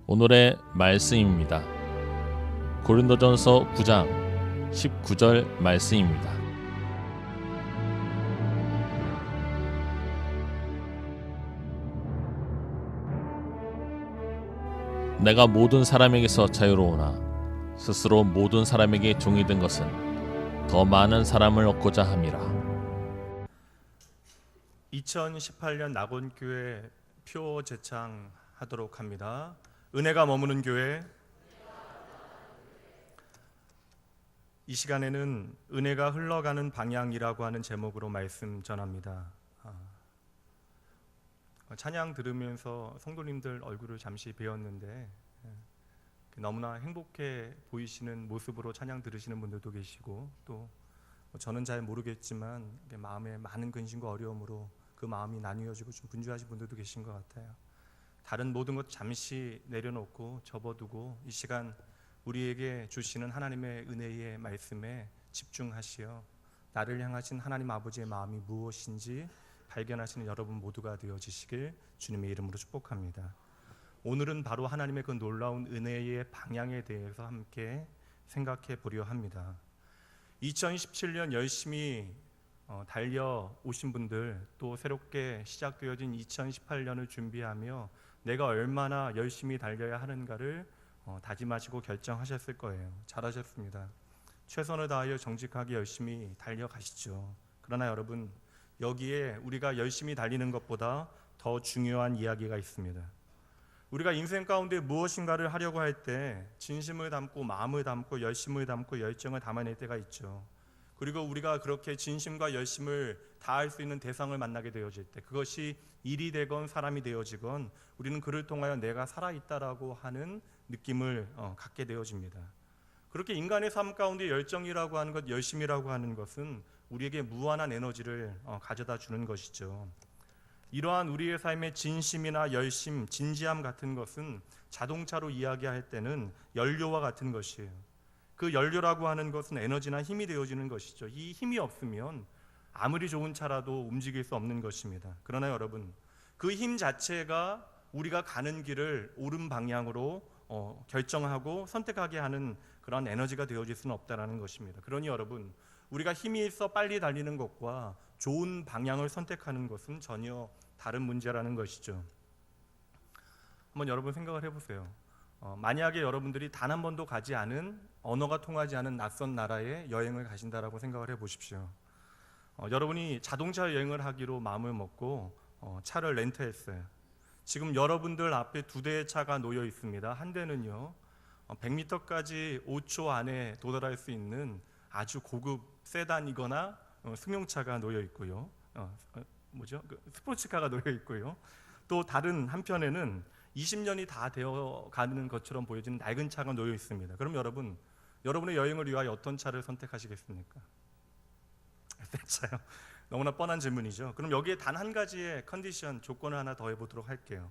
오늘의 말씀입니다. 고린도전서 9장 19절 말씀입니다. 내가 모든 사람에게서 자유로우나 스스로 모든 사람에게 종이 된 것은 더 많은 사람을 얻고자 함이라. 2018년 낙원교회 표 제창하도록 합니다. 은혜가 머무는 교회. 이 시간에는 은혜가 흘러가는 방향이라고 하는 제목으로 말씀 전합니다. 찬양 들으면서 성도님들 얼굴을 잠시 뵈었는데 너무나 행복해 보이시는 모습으로 찬양 들으시는 분들도 계시고, 또 저는 잘 모르겠지만 마음에 많은 근심과 어려움으로 그 마음이 나뉘어지고 좀 분주하신 분들도 계신 것 같아요. 다른 모든 것 잠시 내려놓고 접어두고 이 시간 우리에게 주시는 하나님의 은혜의 말씀에 집중하시어 나를 향하신 하나님 아버지의 마음이 무엇인지 발견하시는 여러분 모두가 되어지시길 주님의 이름으로 축복합니다. 오늘은 바로 하나님의 그 놀라운 은혜의 방향에 대해서 함께 생각해 보려 합니다. 2017년 열심히 달려오신 분들, 또 새롭게 시작되어진 2018년을 준비하며 내가 얼마나 열심히 달려야 하는가를 다짐하시고 결정하셨을 거예요. 잘하셨습니다. 최선을 다하여 정직하게 열심히 달려가시죠. 그러나 여러분, 여기에 우리가 열심히 달리는 것보다 더 중요한 이야기가 있습니다. 우리가 인생 가운데 무엇인가를 하려고 할 때 진심을 담고 마음을 담고 열심을 담고 열정을 담아낼 때가 있죠. 그리고 우리가 그렇게 진심과 열심을 다할 수 있는 대상을 만나게 되어질 때, 그것이 일이 되건 사람이 되어지건 우리는 그를 통하여 내가 살아있다라고 하는 느낌을 갖게 되어집니다. 그렇게 인간의 삶 가운데 열정이라고 하는 것, 열심이라고 하는 것은 우리에게 무한한 에너지를 가져다 주는 것이죠. 이러한 우리의 삶의 진심이나 열심, 진지함 같은 것은 자동차로 이야기할 때는 연료와 같은 것이에요. 그 연료라고 하는 것은 에너지나 힘이 되어지는 것이죠. 이 힘이 없으면 아무리 좋은 차라도 움직일 수 없는 것입니다. 그러나 여러분, 그 힘 자체가 우리가 가는 길을 옳은 방향으로 결정하고 선택하게 하는 그런 에너지가 되어질 수는 없다는 것입니다. 그러니 여러분, 우리가 힘이 있어 빨리 달리는 것과 좋은 방향을 선택하는 것은 전혀 다른 문제라는 것이죠. 한번 여러분 생각을 해보세요. 만약에 여러분들이 단 한 번도 가지 않은, 언어가 통하지 않은 낯선 나라에 여행을 가신다라고 생각을 해보십시오. 여러분이 자동차 여행을 하기로 마음을 먹고 차를 렌트했어요. 지금 여러분들 앞에 두 대의 차가 놓여 있습니다. 한 대는요 100m까지 5초 안에 도달할 수 있는 아주 고급 세단이거나 승용차가 놓여 있고요. 스포츠카가 놓여 있고요. 또 다른 한편에는 20년이 다 되어 가는 것처럼 보여지는 낡은 차가 놓여 있습니다. 그럼 여러분, 여러분의 여행을 위하여 어떤 차를 선택하시겠습니까? 새 차요. 너무나 뻔한 질문이죠. 그럼 여기에 단 한 가지의 컨디션, 조건을 하나 더 해보도록 할게요.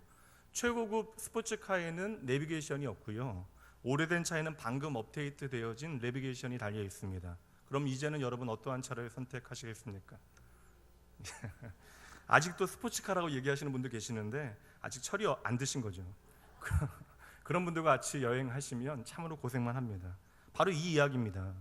최고급 스포츠카에는 내비게이션이 없고요. 오래된 차에는 방금 업데이트 되어진 내비게이션이 달려 있습니다. 그럼 이제는 여러분 어떠한 차를 선택하시겠습니까? 아직도 스포츠카라고 얘기하시는 분들 계시는데 아직 철이 안 드신 거죠. 그런 분들과 같이 여행하시면 참으로 고생만 합니다. 바로 이 이야기입니다.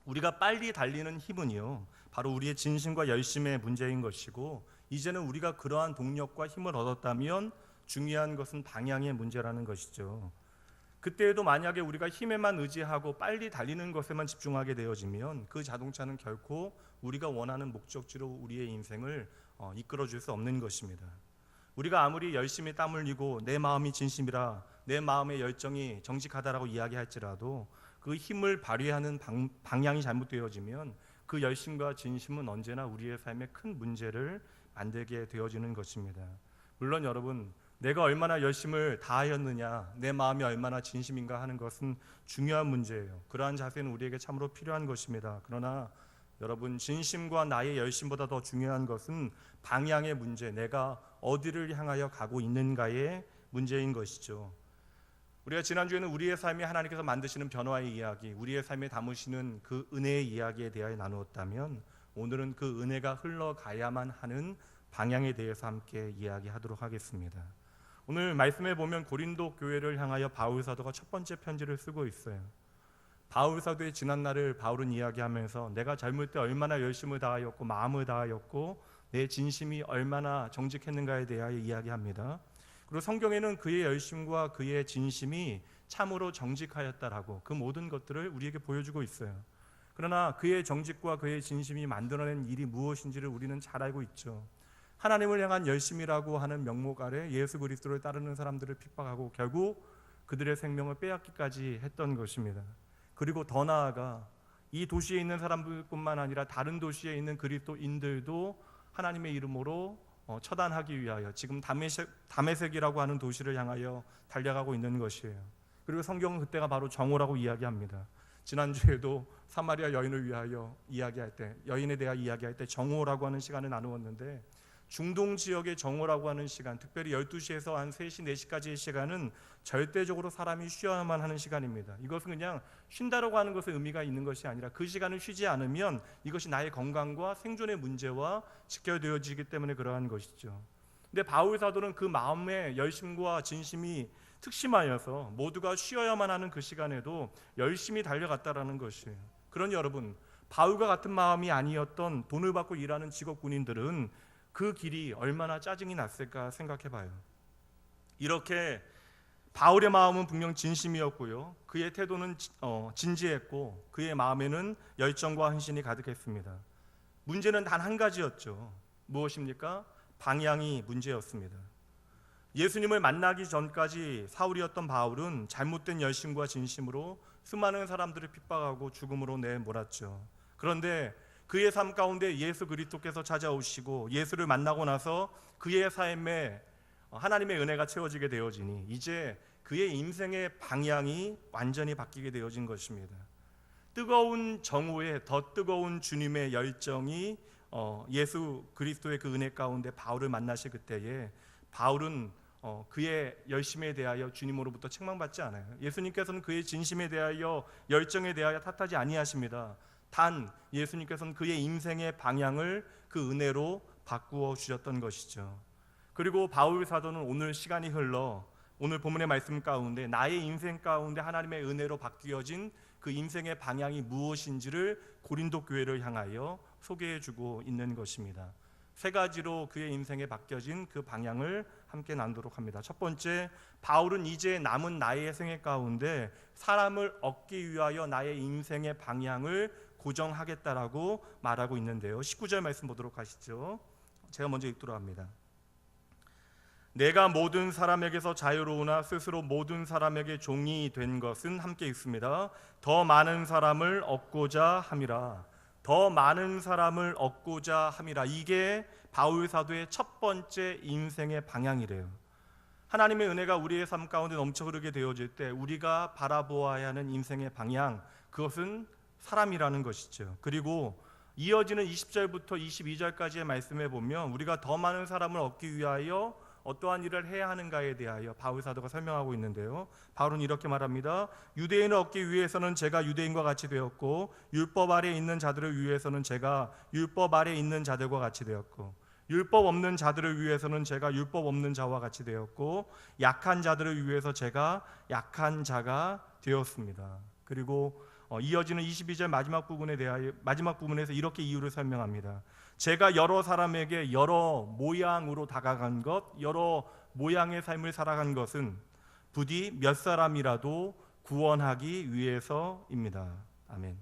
우리가 빨리 달리는 힘은요, 바로 우리의 진심과 열심의 문제인 것이고, 이제는 우리가 그러한 동력과 힘을 얻었다면 중요한 것은 방향의 문제라는 것이죠. 그때에도 만약에 우리가 힘에만 의지하고 빨리 달리는 것에만 집중하게 되어지면 그 자동차는 결코 우리가 원하는 목적지로 우리의 인생을 이끌어줄 수 없는 것입니다. 우리가 아무리 열심히 땀 흘리고 내 마음이 진심이라, 내 마음의 열정이 정직하다라고 이야기할지라도 그 힘을 발휘하는 방향이 잘못되어지면 그 열심과 진심은 언제나 우리의 삶에 큰 문제를 만들게 되어지는 것입니다. 물론 여러분, 내가 얼마나 열심을 다하였느냐, 내 마음이 얼마나 진심인가 하는 것은 중요한 문제예요. 그러한 자세는 우리에게 참으로 필요한 것입니다. 그러나 여러분, 진심과 나의 열심보다 더 중요한 것은 방향의 문제, 내가 어디를 향하여 가고 있는가의 문제인 것이죠. 우리가 지난주에는 우리의 삶이 하나님께서 만드시는 변화의 이야기, 우리의 삶에 담으시는 그 은혜의 이야기에 대하여 나누었다면, 오늘은 그 은혜가 흘러가야만 하는 방향에 대해서 함께 이야기하도록 하겠습니다. 오늘 말씀에 보면 고린도 교회를 향하여 바울 사도가 첫 번째 편지를 쓰고 있어요. 바울 사도의 지난 날을 바울은 이야기하면서 내가 젊을 때 얼마나 열심을 다하였고 마음을 다하였고 내 진심이 얼마나 정직했는가에 대하여 이야기합니다. 그리고 성경에는 그의 열심과 그의 진심이 참으로 정직하였다라고 그 모든 것들을 우리에게 보여주고 있어요. 그러나 그의 정직과 그의 진심이 만들어낸 일이 무엇인지를 우리는 잘 알고 있죠. 하나님을 향한 열심이라고 하는 명목 아래 예수 그리스도를 따르는 사람들을 핍박하고 결국 그들의 생명을 빼앗기까지 했던 것입니다. 그리고 더 나아가 이 도시에 있는 사람들뿐만 아니라 다른 도시에 있는 그리스도인들도 하나님의 이름으로 처단하기 위하여 지금 다메섹이라고 하는 도시를 향하여 달려가고 있는 것이에요. 그리고 성경은 그때가 바로 정오라고 이야기합니다. 지난주에도 사마리아 여인을 위하여 이야기할 때, 여인에 대하 이야기할 때 정오라고 하는 시간을 나누었는데, 중동 지역의 정오라고 하는 시간, 특별히 12시에서 한 3시, 4시까지의 시간은 절대적으로 사람이 쉬어야만 하는 시간입니다. 이것은 그냥 쉰다라고 하는 것에 의미가 있는 것이 아니라 그 시간을 쉬지 않으면 이것이 나의 건강과 생존의 문제와 직결되어지기 때문에 그러한 것이죠. 근데 바울 사도는 그 마음의 열심과 진심이 특심하여서 모두가 쉬어야만 하는 그 시간에도 열심히 달려갔다라는 것이에요. 그러니 여러분, 바울과 같은 마음이 아니었던 돈을 받고 일하는 직업 군인들은 그 길이 얼마나 짜증이 났을까 생각해 봐요. 이렇게 바울의 마음은 분명 진심이었고요, 그의 태도는 진지했고 그의 마음에는 열정과 헌신이 가득했습니다. 문제는 단 한 가지였죠. 무엇입니까? 방향이 문제였습니다. 예수님을 만나기 전까지 사울이었던 바울은 잘못된 열심과 진심으로 수많은 사람들을 핍박하고 죽음으로 내몰았죠. 그런데 그의 삶 가운데 예수 그리스도께서 찾아오시고 예수를 만나고 나서 그의 삶에 하나님의 은혜가 채워지게 되어지니 이제 그의 인생의 방향이 완전히 바뀌게 되어진 것입니다. 뜨거운 정오에 더 뜨거운 주님의 열정이 예수 그리스도의 그 은혜 가운데 바울을 만나실 그때에 바울은 그의 열심에 대하여 주님으로부터 책망받지 않아요. 예수님께서는 그의 진심에 대하여 열정에 대하여 탓하지 아니하십니다. 단 예수님께서는 그의 인생의 방향을 그 은혜로 바꾸어 주셨던 것이죠. 그리고 바울 사도는 오늘 시간이 흘러 오늘 본문의 말씀 가운데 나의 인생 가운데 하나님의 은혜로 바뀌어진 그 인생의 방향이 무엇인지를 고린도 교회를 향하여 소개해 주고 있는 것입니다. 세 가지로 그의 인생에 바뀌어진 그 방향을 함께 나누도록 합니다. 첫 번째, 바울은 이제 남은 나의 생애 가운데 사람을 얻기 위하여 나의 인생의 방향을 고정하겠다라고 말하고 있는데요. 19절 말씀 보도록 하시죠. 제가 먼저 읽도록 합니다. 내가 모든 사람에게서 자유로우나 스스로 모든 사람에게 종이 된 것은 함께 읽습니다. 더 많은 사람을 얻고자 함이라. 더 많은 사람을 얻고자 함이라. 이게 바울 사도의 첫 번째 인생의 방향이래요. 하나님의 은혜가 우리의 삶 가운데 넘쳐 흐르게 되어질 때 우리가 바라보아야 하는 인생의 방향, 그것은 사람이라는 것이죠. 그리고 이어지는 20절부터 22절까지의 말씀에 보면 우리가 더 많은 사람을 얻기 위하여 어떠한 일을 해야 하는가에 대하여 바울 사도가 설명하고 있는데요. 바울은 이렇게 말합니다. 유대인을 얻기 위해서는 제가 유대인과 같이 되었고 율법 아래 있는 자들을 위해서는 제가 율법 아래 있는 자들과 같이 되었고 율법 없는 자들을 위해서는 제가 율법 없는 자와 같이 되었고 약한 자들을 위해서 제가 약한 자가 되었습니다. 그리고 이어지는 22절 마지막 부분에서 이렇게 이유를 설명합니다. 제가 여러 사람에게 여러 모양으로 다가간 것, 여러 모양의 삶을 살아간 것은 부디 몇 사람이라도 구원하기 위해서입니다. 아멘.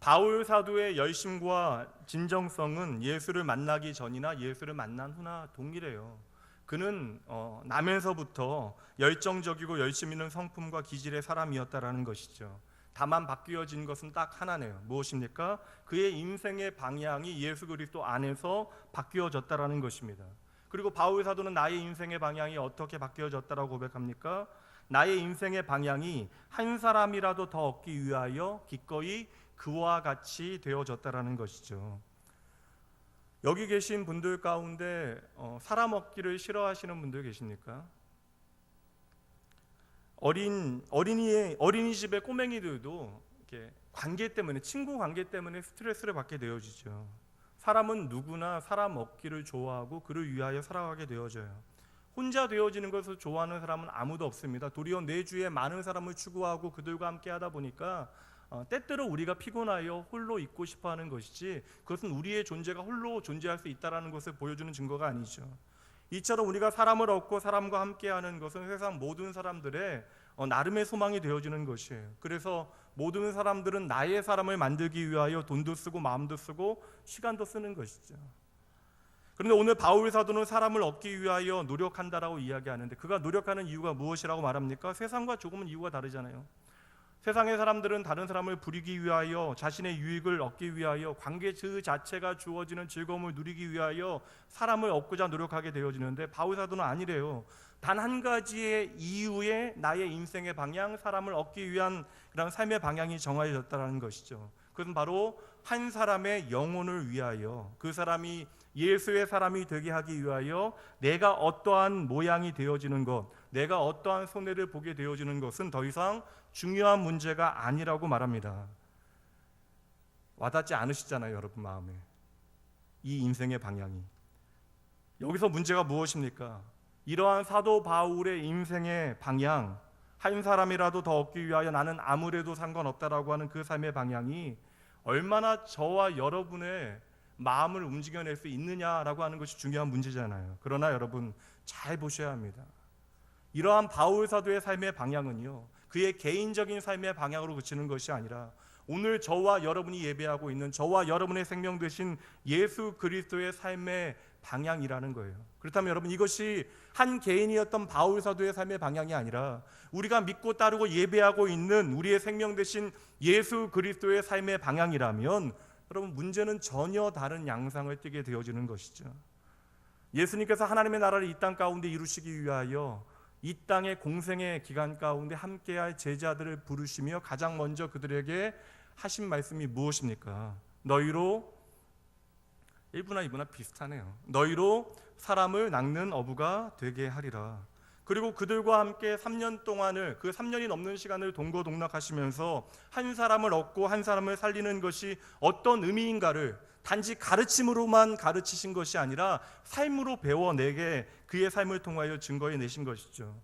바울 사도의 열심과 진정성은 예수를 만나기 전이나 예수를 만난 후나 동일해요. 그는 나면서부터 열정적이고 열심 있는 성품과 기질의 사람이었다라는 것이죠. 다만 바뀌어진 것은 딱 하나네요. 무엇입니까? 그의 인생의 방향이 예수 그리스도 안에서 바뀌어졌다라는 것입니다. 그리고 바울 사도는 나의 인생의 방향이 어떻게 바뀌어졌다라고 고백합니까? 나의 인생의 방향이 한 사람이라도 더 얻기 위하여 기꺼이 그와 같이 되어졌다라는 것이죠. 여기 계신 분들 가운데 사람 얻기를 싫어하시는 분들 계십니까? 어린이집의 꼬맹이들도 이렇게 관계 때문에, 친구 관계 때문에 스트레스를 받게 되어지죠. 사람은 누구나 사람 얻기를 좋아하고 그를 위하여 살아가게 되어져요. 혼자 되어지는 것을 좋아하는 사람은 아무도 없습니다. 도리어 내 주위에 많은 사람을 추구하고 그들과 함께 하다 보니까 때때로 우리가 피곤하여 홀로 있고 싶어하는 것이지, 그것은 우리의 존재가 홀로 존재할 수 있다는 것을 보여주는 증거가 아니죠. 이처럼 우리가 사람을 얻고 사람과 함께하는 것은 세상 모든 사람들의 나름의 소망이 되어지는 것이에요. 그래서 모든 사람들은 나의 사람을 만들기 위하여 돈도 쓰고 마음도 쓰고 시간도 쓰는 것이죠. 그런데 오늘 바울 사도는 사람을 얻기 위하여 노력한다라고 이야기하는데, 그가 노력하는 이유가 무엇이라고 말합니까? 세상과 조금은 이유가 다르잖아요. 세상의 사람들은 다른 사람을 부리기 위하여, 자신의 유익을 얻기 위하여, 관계 그 자체가 주어지는 즐거움을 누리기 위하여 사람을 얻고자 노력하게 되어지는데, 바울 사도는 아니래요. 단 한 가지의 이유에 나의 인생의 방향, 사람을 얻기 위한 그런 삶의 방향이 정해졌다는 것이죠. 그것은 바로 한 사람의 영혼을 위하여, 그 사람이 예수의 사람이 되게 하기 위하여 내가 어떠한 모양이 되어지는 것, 내가 어떠한 손해를 보게 되어지는 것은 더 이상 중요한 문제가 아니라고 말합니다. 와닿지 않으시잖아요, 여러분 마음에. 이 인생의 방향이. 여기서 문제가 무엇입니까? 이러한 사도 바울의 인생의 방향, 한 사람이라도 더 얻기 위하여 나는 아무래도 상관없다라고 하는 그 삶의 방향이 얼마나 저와 여러분의 마음을 움직여낼 수 있느냐라고 하는 것이 중요한 문제잖아요. 그러나 여러분 잘 보셔야 합니다. 이러한 바울 사도의 삶의 방향은요, 그의 개인적인 삶의 방향으로 그치는 것이 아니라 오늘 저와 여러분이 예배하고 있는 저와 여러분의 생명 되신 예수 그리스도의 삶의 방향이라는 거예요. 그렇다면 여러분, 이것이 한 개인이었던 바울 사도의 삶의 방향이 아니라 우리가 믿고 따르고 예배하고 있는 우리의 생명 되신 예수 그리스도의 삶의 방향이라면 여러분, 문제는 전혀 다른 양상을 띠게 되어지는 것이죠. 예수님께서 하나님의 나라를 이 땅 가운데 이루시기 위하여 이 땅의 공생의 기간 가운데 함께할 제자들을 부르시며 가장 먼저 그들에게 하신 말씀이 무엇입니까? 너희로, 1부나 2부나 비슷하네요. 너희로 사람을 낚는 어부가 되게 하리라. 그리고 그들과 함께 3년 동안을, 그 3년이 넘는 시간을 동고동락하시면서 한 사람을 얻고 한 사람을 살리는 것이 어떤 의미인가를 단지 가르침으로만 가르치신 것이 아니라 삶으로 배워내게 그의 삶을 통하여 증거해 내신 것이죠.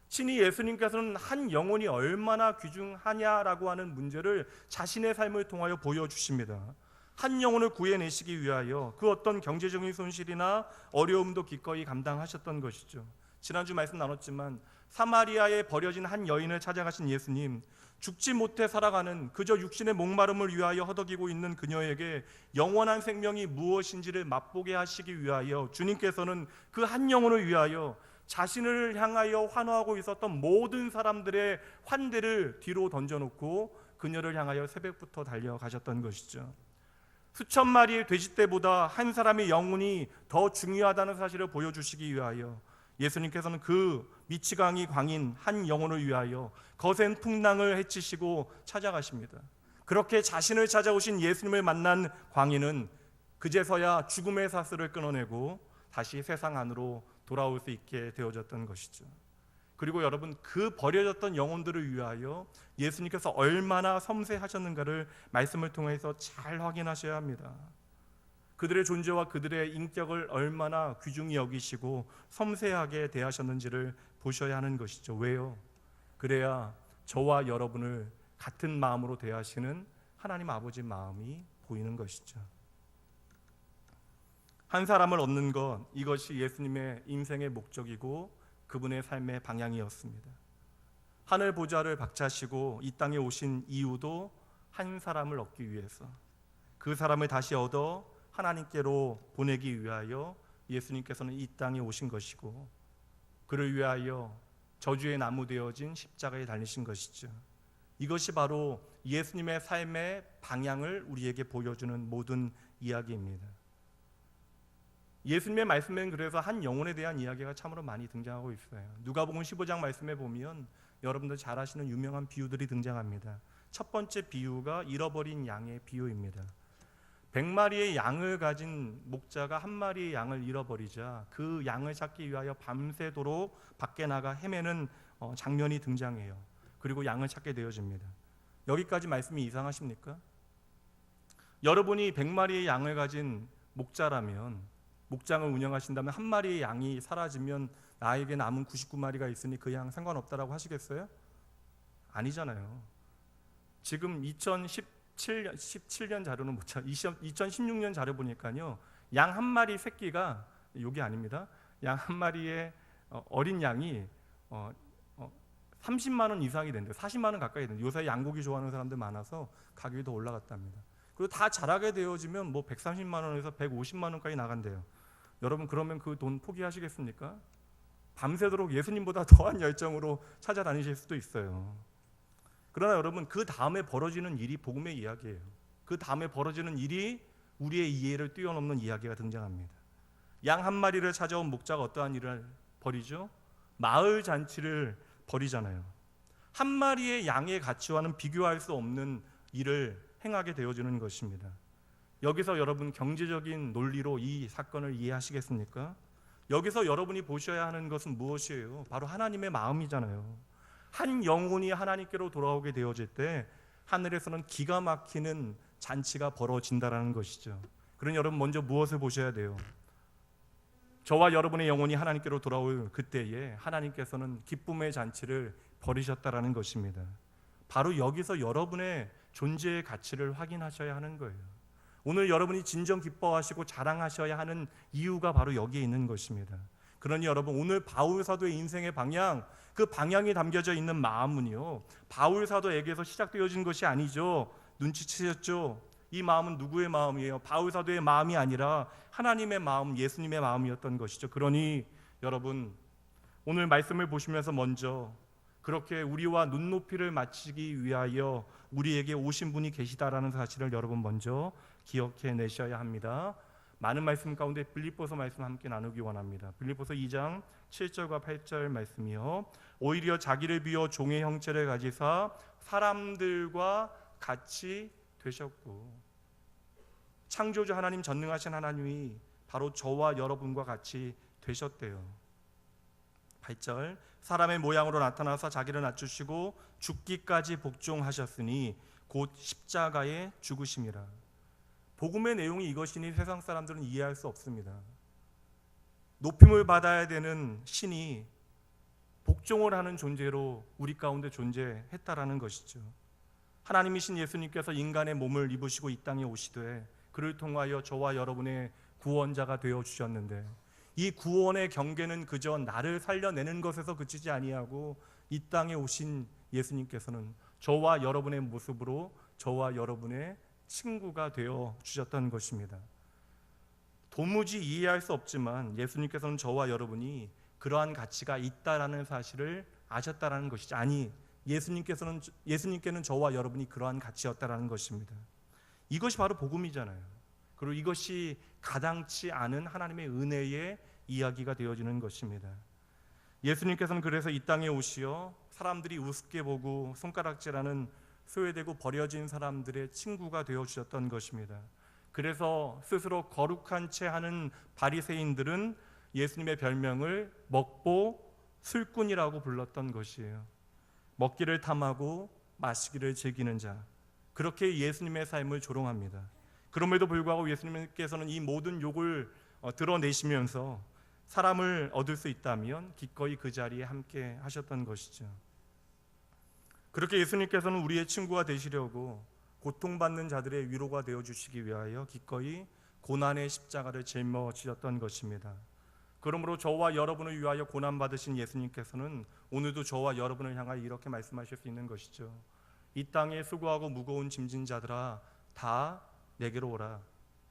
친히 예수님께서는 한 영혼이 얼마나 귀중하냐라고 하는 문제를 자신의 삶을 통하여 보여주십니다. 한 영혼을 구해내시기 위하여 그 어떤 경제적인 손실이나 어려움도 기꺼이 감당하셨던 것이죠. 지난주 말씀 나눴지만 사마리아에 버려진 한 여인을 찾아가신 예수님, 죽지 못해 살아가는 그저 육신의 목마름을 위하여 허덕이고 있는 그녀에게 영원한 생명이 무엇인지를 맛보게 하시기 위하여 주님께서는 그 한 영혼을 위하여 자신을 향하여 환호하고 있었던 모든 사람들의 환대를 뒤로 던져놓고 그녀를 향하여 새벽부터 달려가셨던 것이죠. 수천 마리의 돼지떼보다 한 사람의 영혼이 더 중요하다는 사실을 보여주시기 위하여 예수님께서는 그 미치광이 광인 한 영혼을 위하여 거센 풍랑을 헤치시고 찾아가십니다. 그렇게 자신을 찾아오신 예수님을 만난 광인은 그제서야 죽음의 사슬을 끊어내고 다시 세상 안으로 돌아올 수 있게 되어졌던 것이죠. 그리고 여러분, 그 버려졌던 영혼들을 위하여 예수님께서 얼마나 섬세하셨는가를 말씀을 통해서 잘 확인하셔야 합니다. 그들의 존재와 그들의 인격을 얼마나 귀중히 여기시고 섬세하게 대하셨는지를 보셔야 하는 것이죠. 왜요? 그래야 저와 여러분을 같은 마음으로 대하시는 하나님 아버지 마음이 보이는 것이죠. 한 사람을 얻는 것, 이것이 예수님의 인생의 목적이고 그분의 삶의 방향이었습니다. 하늘 보좌를 박차시고 이 땅에 오신 이유도 한 사람을 얻기 위해서, 그 사람을 다시 얻어 하나님께로 보내기 위하여 예수님께서는 이 땅에 오신 것이고, 그를 위하여 저주의 나무 되어진 십자가에 달리신 것이죠. 이것이 바로 예수님의 삶의 방향을 우리에게 보여주는 모든 이야기입니다. 예수님의 말씀에는 그래서 한 영혼에 대한 이야기가 참으로 많이 등장하고 있어요. 누가복음 15장 말씀에 보면 여러분들 잘 아시는 유명한 비유들이 등장합니다. 첫 번째 비유가 잃어버린 양의 비유입니다. 100마리의 양을 가진 목자가 한 마리의 양을 잃어버리자 그 양을 찾기 위하여 밤새도록 밖에 나가 헤매는 장면이 등장해요. 그리고 양을 찾게 되어집니다. 여기까지 말씀이 이상하십니까? 여러분이 100마리의 양을 가진 목자라면 목장을 운영하신다면 한 마리의 양이 사라지면 나에게 남은 99마리가 있으니 그 양 상관없다라고 하시겠어요? 아니잖아요. 지금 2017년 자료는 못 찾, 2016년 자료 보니까요, 양 한 마리 새끼가, 여기 아닙니다. 양 한 마리의 어린 양이 30만 원 이상이 된대요. 40만 원 가까이 된대요. 요새 양고기 좋아하는 사람들 많아서 가격이 더 올라갔답니다. 그리고 다 자라게 되어지면 뭐 130만 원에서 150만 원까지 나간대요. 여러분, 그러면 그 돈 포기하시겠습니까? 밤새도록 예수님보다 더한 열정으로 찾아다니실 수도 있어요. 그러나 여러분, 그 다음에 벌어지는 일이 복음의 이야기예요. 그 다음에 벌어지는 일이 우리의 이해를 뛰어넘는 이야기가 등장합니다. 양 한 마리를 찾아온 목자가 어떠한 일을 벌이죠? 마을 잔치를 벌이잖아요. 한 마리의 양의 가치와는 비교할 수 없는 일을 행하게 되어지는 것입니다. 여기서 여러분, 경제적인 논리로 이 사건을 이해하시겠습니까? 여기서 여러분이 보셔야 하는 것은 무엇이에요? 바로 하나님의 마음이잖아요. 한 영혼이 하나님께로 돌아오게 되어질 때 하늘에서는 기가 막히는 잔치가 벌어진다라는 것이죠. 그러니 여러분, 먼저 무엇을 보셔야 돼요? 저와 여러분의 영혼이 하나님께로 돌아올 그때에 하나님께서는 기쁨의 잔치를 벌이셨다라는 것입니다. 바로 여기서 여러분의 존재의 가치를 확인하셔야 하는 거예요. 오늘 여러분이 진정 기뻐하시고 자랑하셔야 하는 이유가 바로 여기에 있는 것입니다. 그러니 여러분, 오늘 바울 사도의 인생의 방향, 그 방향이 담겨져 있는 마음은요, 바울 사도에게서 시작되어진 것이 아니죠. 눈치채셨죠? 이 마음은 누구의 마음이에요? 바울 사도의 마음이 아니라 하나님의 마음, 예수님의 마음이었던 것이죠. 그러니 여러분, 오늘 말씀을 보시면서 먼저 그렇게 우리와 눈높이를 맞추기 위하여 우리에게 오신 분이 계시다라는 사실을 여러분 먼저 기억해내셔야 합니다. 많은 말씀 가운데 빌립보서 말씀 함께 나누기 원합니다. 빌립보서 2장 7절과 8절 말씀이요, 오히려 자기를 비워 종의 형체를 가지사 사람들과 같이 되셨고, 창조주 하나님, 전능하신 하나님이 바로 저와 여러분과 같이 되셨대요. 8절, 사람의 모양으로 나타나서 자기를 낮추시고 죽기까지 복종하셨으니 곧 십자가에 죽으심이라. 복음의 내용이 이것이니 세상 사람들은 이해할 수 없습니다. 높임을 받아야 되는 신이 복종을 하는 존재로 우리 가운데 존재했다라는 것이죠. 하나님이신 예수님께서 인간의 몸을 입으시고 이 땅에 오시되 그를 통하여 저와 여러분의 구원자가 되어 주셨는데, 이 구원의 경계는 그저 나를 살려내는 것에서 그치지 아니하고 이 땅에 오신 예수님께서는 저와 여러분의 모습으로 저와 여러분의 친구가 되어 주셨던 것입니다. 도무지 이해할 수 없지만 예수님께서는 저와 여러분이 그러한 가치가 있다라는 사실을 아셨다라는 것이지, 아니, 예수님께는 저와 여러분이 그러한 가치였다라는 것입니다. 이것이 바로 복음이잖아요. 그리고 이것이 가당치 않은 하나님의 은혜의 이야기가 되어지는 것입니다. 예수님께서는 그래서 이 땅에 오시어 사람들이 우습게 보고 손가락질하는 소외되고 버려진 사람들의 친구가 되어주셨던 것입니다. 그래서 스스로 거룩한 채 하는 바리새인들은 예수님의 별명을 먹보 술꾼이라고 불렀던 것이에요. 먹기를 탐하고 마시기를 즐기는 자, 그렇게 예수님의 삶을 조롱합니다. 그럼에도 불구하고 예수님께서는 이 모든 욕을 드러내시면서 사람을 얻을 수 있다면 기꺼이 그 자리에 함께 하셨던 것이죠. 그렇게 예수님께서는 우리의 친구가 되시려고 고통받는 자들의 위로가 되어주시기 위하여 기꺼이 고난의 십자가를 짊어지셨던 것입니다. 그러므로 저와 여러분을 위하여 고난받으신 예수님께서는 오늘도 저와 여러분을 향하여 이렇게 말씀하실 수 있는 것이죠. 이 땅에 수고하고 무거운 짐진 자들아, 다 내게로 오라.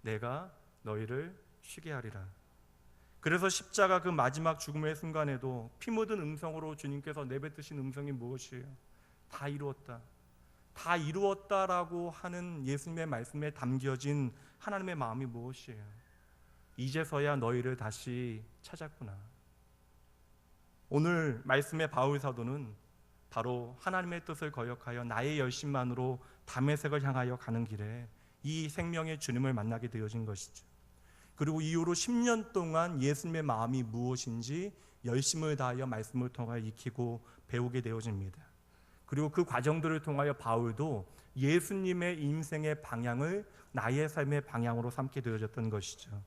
내가 너희를 쉬게 하리라. 그래서 십자가 그 마지막 죽음의 순간에도 피 묻은 음성으로 주님께서 내뱉으신 음성이 무엇이에요? 다 이루었다. 다 이루었다라고 하는 예수님의 말씀에 담겨진 하나님의 마음이 무엇이에요? 이제서야 너희를 다시 찾았구나. 오늘 말씀의 바울 사도는 바로 하나님의 뜻을 거역하여 나의 열심만으로 다메섹을 향하여 가는 길에 이 생명의 주님을 만나게 되어진 것이죠. 그리고 이후로 10년 동안 예수님의 마음이 무엇인지 열심을 다하여 말씀을 통하여 익히고 배우게 되어집니다. 그리고 그 과정들을 통하여 바울도 예수님의 인생의 방향을 나의 삶의 방향으로 삼게 되어졌던 것이죠.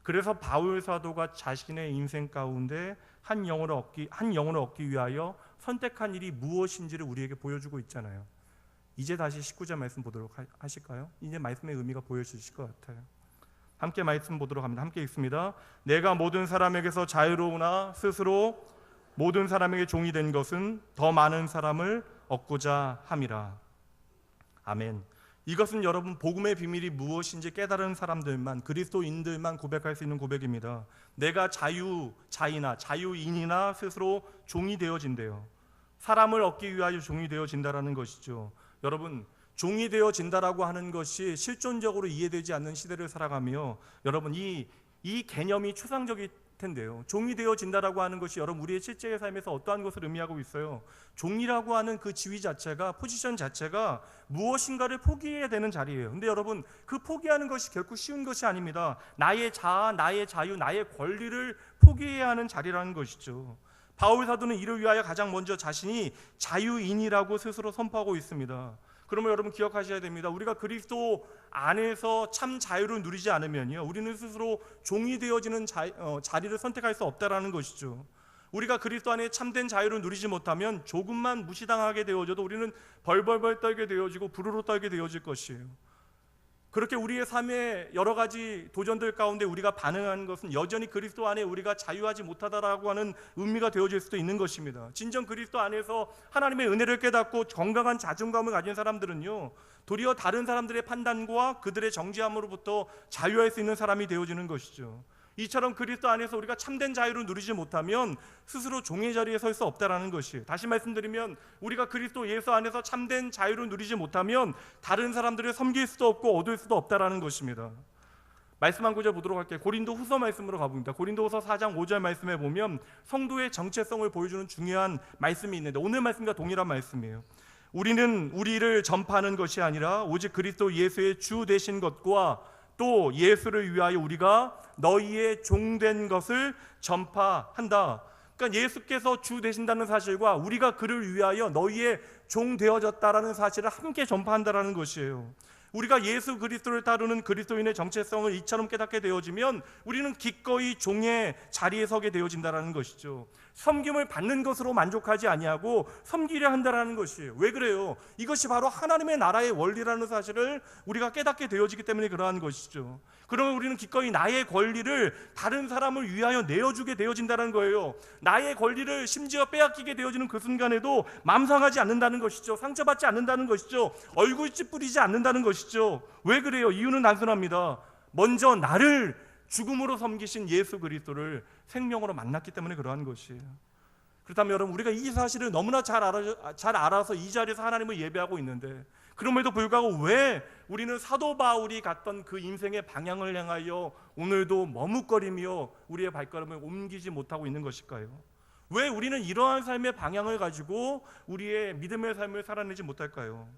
그래서 바울 사도가 자신의 인생 가운데 한 영혼을 얻기 위하여 선택한 일이 무엇인지를 우리에게 보여주고 있잖아요. 이제 다시 19절 말씀 보도록 하실까요? 이제 말씀의 의미가 보여주실 것 같아요. 함께 말씀 보도록 합니다. 함께 읽습니다. 내가 모든 사람에게서 자유로우나 스스로 모든 사람에게 종이 된 것은 더 많은 사람을 얻고자 함이라. 아멘. 이것은 여러분 복음의 비밀이 무엇인지 깨달은 사람들만, 그리스도인들만 고백할 수 있는 고백입니다. 내가 자유인이나 스스로 종이 되어진대요. 사람을 얻기 위하여 종이 되어진다라는 것이죠. 여러분, 종이 되어진다라고 하는 것이 실존적으로 이해되지 않는 시대를 살아가며, 여러분 이 개념이 추상적일 텐데요. 종이 되어진다라고 하는 것이 여러분 우리의 실제의 삶에서 어떠한 것을 의미하고 있어요? 종이라고 하는 그 지위 자체가, 포지션 자체가 무엇인가를 포기해야 되는 자리예요. 근데 여러분 그 포기하는 것이 결코 쉬운 것이 아닙니다. 나의 자아, 나의 자유, 나의 권리를 포기해야 하는 자리라는 것이죠. 바울 사도는 이를 위하여 가장 먼저 자신이 자유인이라고 스스로 선포하고 있습니다. 그러면 여러분 기억하셔야 됩니다. 우리가 그리스도 안에서 참 자유를 누리지 않으면요, 우리는 스스로 종이 되어지는 자리를 선택할 수 없다라는 것이죠. 우리가 그리스도 안에 참된 자유를 누리지 못하면 조금만 무시당하게 되어져도 우리는 벌벌벌 떨게 되어지고 부르르 떨게 되어질 것이에요. 그렇게 우리의 삶의 여러 가지 도전들 가운데 우리가 반응하는 것은 여전히 그리스도 안에 우리가 자유하지 못하다라고 하는 의미가 되어질 수도 있는 것입니다. 진정 그리스도 안에서 하나님의 은혜를 깨닫고 건강한 자존감을 가진 사람들은요, 도리어 다른 사람들의 판단과 그들의 정죄함으로부터 자유할 수 있는 사람이 되어지는 것이죠. 이처럼 그리스도 안에서 우리가 참된 자유를 누리지 못하면 스스로 종의 자리에 설 수 없다라는 것이에요. 다시 말씀드리면 우리가 그리스도 예수 안에서 참된 자유를 누리지 못하면 다른 사람들을 섬길 수도 없고 얻을 수도 없다라는 것입니다. 말씀 한 구절 보도록 할게요. 고린도후서 말씀으로 가봅니다. 고린도후서 4장 5절 말씀에 보면 성도의 정체성을 보여주는 중요한 말씀이 있는데, 오늘 말씀과 동일한 말씀이에요. 우리는 우리를 전파하는 것이 아니라 오직 그리스도 예수의 주 되신 것과 또 예수를 위하여 우리가 너희의 종된 것을 전파한다. 그러니까 예수께서 주 되신다는 사실과 우리가 그를 위하여 너희의 종 되어졌다라는 사실을 함께 전파한다라는 것이에요. 우리가 예수 그리스도를 따르는 그리스도인의 정체성을 이처럼 깨닫게 되어지면 우리는 기꺼이 종의 자리에 서게 되어진다라는 것이죠. 섬김을 받는 것으로 만족하지 아니하고 섬기려 한다라는 것이에요. 왜 그래요? 이것이 바로 하나님의 나라의 원리라는 사실을 우리가 깨닫게 되어지기 때문에 그러한 것이죠. 그러면 우리는 기꺼이 나의 권리를 다른 사람을 위하여 내어주게 되어진다는 거예요. 나의 권리를 심지어 빼앗기게 되어지는 그 순간에도 맘상하지 않는다는 것이죠. 상처받지 않는다는 것이죠. 얼굴 찌푸리지 않는다는 것이죠. 왜 그래요? 이유는 단순합니다. 먼저 나를 죽음으로 섬기신 예수 그리스도를 생명으로 만났기 때문에 그러한 것이에요. 그렇다면 여러분, 우리가 이 사실을 너무나 잘 알아서 이 자리에서 하나님을 예배하고 있는데, 그럼에도 불구하고 왜 우리는 사도 바울이 갔던 그 인생의 방향을 향하여 오늘도 머뭇거리며 우리의 발걸음을 옮기지 못하고 있는 것일까요? 왜 우리는 이러한 삶의 방향을 가지고 우리의 믿음의 삶을 살아내지 못할까요?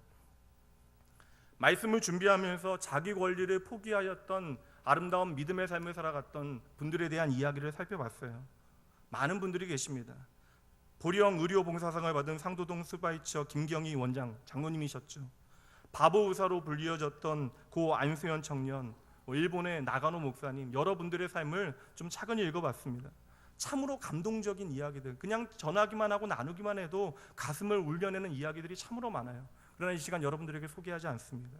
말씀을 준비하면서 자기 권리를 포기하였던 아름다운 믿음의 삶을 살아갔던 분들에 대한 이야기를 살펴봤어요. 많은 분들이 계십니다. 보령 의료봉사상을 받은 상도동 스바이처 김경희 원장 장로님이셨죠. 바보 의사로 불리어졌던 고 안수현 청년, 일본의 나가노 목사님, 여러분들의 삶을 좀 차근히 읽어봤습니다. 참으로 감동적인 이야기들, 그냥 전하기만 하고 나누기만 해도 가슴을 울려내는 이야기들이 참으로 많아요. 그러나 이 시간 여러분들에게 소개하지 않습니다.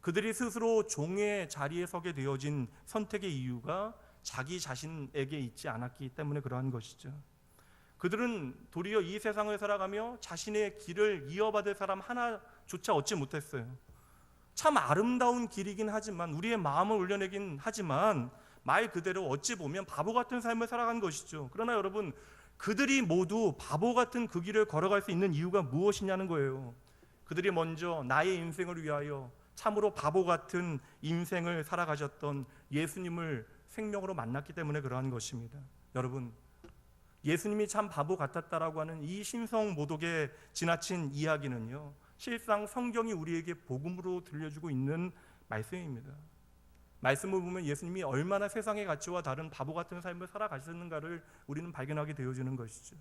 그들이 스스로 종의 자리에 서게 되어진 선택의 이유가 자기 자신에게 있지 않았기 때문에 그러한 것이죠. 그들은 도리어 이 세상을 살아가며 자신의 길을 이어받을 사람 하나조차 얻지 못했어요. 참 아름다운 길이긴 하지만, 우리의 마음을 울려내긴 하지만 말 그대로 어찌 보면 바보 같은 삶을 살아간 것이죠. 그러나 여러분, 그들이 모두 바보 같은 그 길을 걸어갈 수 있는 이유가 무엇이냐는 거예요. 그들이 먼저 나의 인생을 위하여 참으로 바보 같은 인생을 살아가셨던 예수님을 생명으로 만났기 때문에 그러한 것입니다. 여러분, 예수님이 참 바보 같았다라고 하는 이 신성모독의 지나친 이야기는요, 실상 성경이 우리에게 복음으로 들려주고 있는 말씀입니다. 말씀을 보면 예수님이 얼마나 세상의 가치와 다른 바보 같은 삶을 살아가셨는가를 우리는 발견하게 되어지는 것이죠.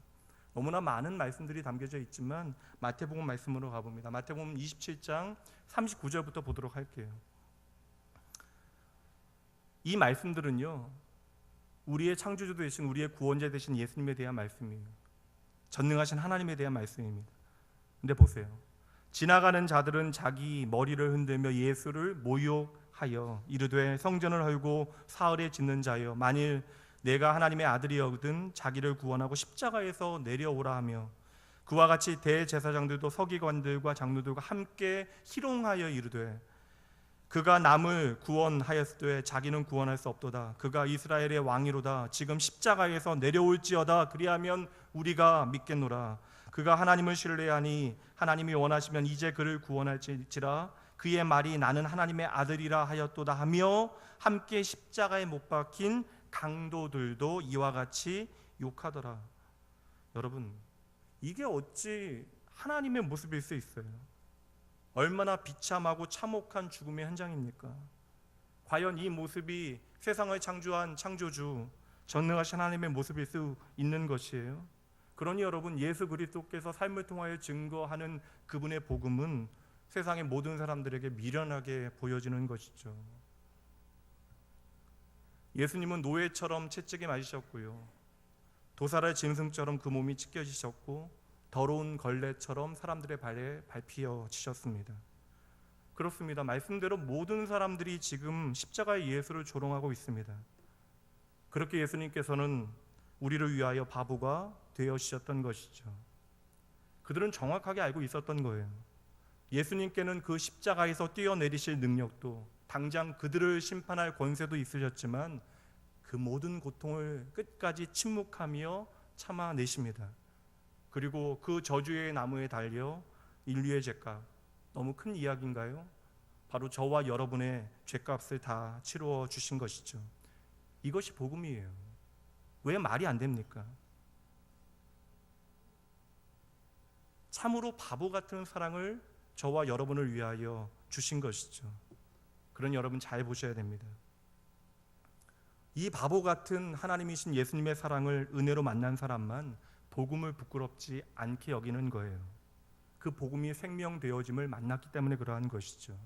너무나 많은 말씀들이 담겨져 있지만 마태복음 말씀으로 가봅니다. 마태복음 27장 39절부터 보도록 할게요. 이 말씀들은요, 우리의 창조주 되신, 우리의 구원자 되신 예수님에 대한 말씀이에요. 전능하신 하나님에 대한 말씀입니다. 근데 보세요. 지나가는 자들은 자기 머리를 흔들며 예수를 모욕하여 이르되 성전을 헐고 사흘에 짓는 자여, 만일 내가 하나님의 아들이거든 자기를 구원하고 십자가에서 내려오라 하며, 그와 같이 대제사장들도 서기관들과 장로들과 함께 희롱하여 이르되 그가 남을 구원하였으되 자기는 구원할 수 없도다. 그가 이스라엘의 왕이로다. 지금 십자가에서 내려올지어다. 그리하면 우리가 믿겠노라. 그가 하나님을 신뢰하니 하나님이 원하시면 이제 그를 구원할지라. 그의 말이 나는 하나님의 아들이라 하였도다 하며 함께 십자가에 못 박힌 강도들도 이와 같이 욕하더라. 여러분, 이게 어찌 하나님의 모습일 수 있어요? 얼마나 비참하고 참혹한 죽음의 현장입니까? 과연 이 모습이 세상을 창조한 창조주 전능하신 하나님의 모습일 수 있는 것이에요? 그러니 여러분, 예수 그리스도께서 삶을 통하여 증거하는 그분의 복음은 세상의 모든 사람들에게 미련하게 보여지는 것이죠. 예수님은 노예처럼 채찍에 맞으셨고요, 도살의 짐승처럼 그 몸이 찢겨지셨고 더러운 걸레처럼 사람들의 발에 밟히어지셨습니다. 그렇습니다. 말씀대로 모든 사람들이 지금 십자가의 예수를 조롱하고 있습니다. 그렇게 예수님께서는 우리를 위하여 바보가 되어주셨던 것이죠. 그들은 정확하게 알고 있었던 거예요. 예수님께는 그 십자가에서 뛰어내리실 능력도, 당장 그들을 심판할 권세도 있으셨지만 그 모든 고통을 끝까지 침묵하며 참아내십니다. 그리고 그 저주의 나무에 달려 인류의 죄값, 너무 큰 이야기인가요? 바로 저와 여러분의 죄값을 다 치루어 주신 것이죠. 이것이 복음이에요. 왜 말이 안 됩니까? 참으로 바보 같은 사랑을 저와 여러분을 위하여 주신 것이죠. 그러니 여러분 잘 보셔야 됩니다. 이 바보 같은 하나님이신 예수님의 사랑을 은혜로 만난 사람만 복음을 부끄럽지 않게 여기는 거예요. 그 복음이 생명되어짐을 만났기 때문에 그러한 것이죠.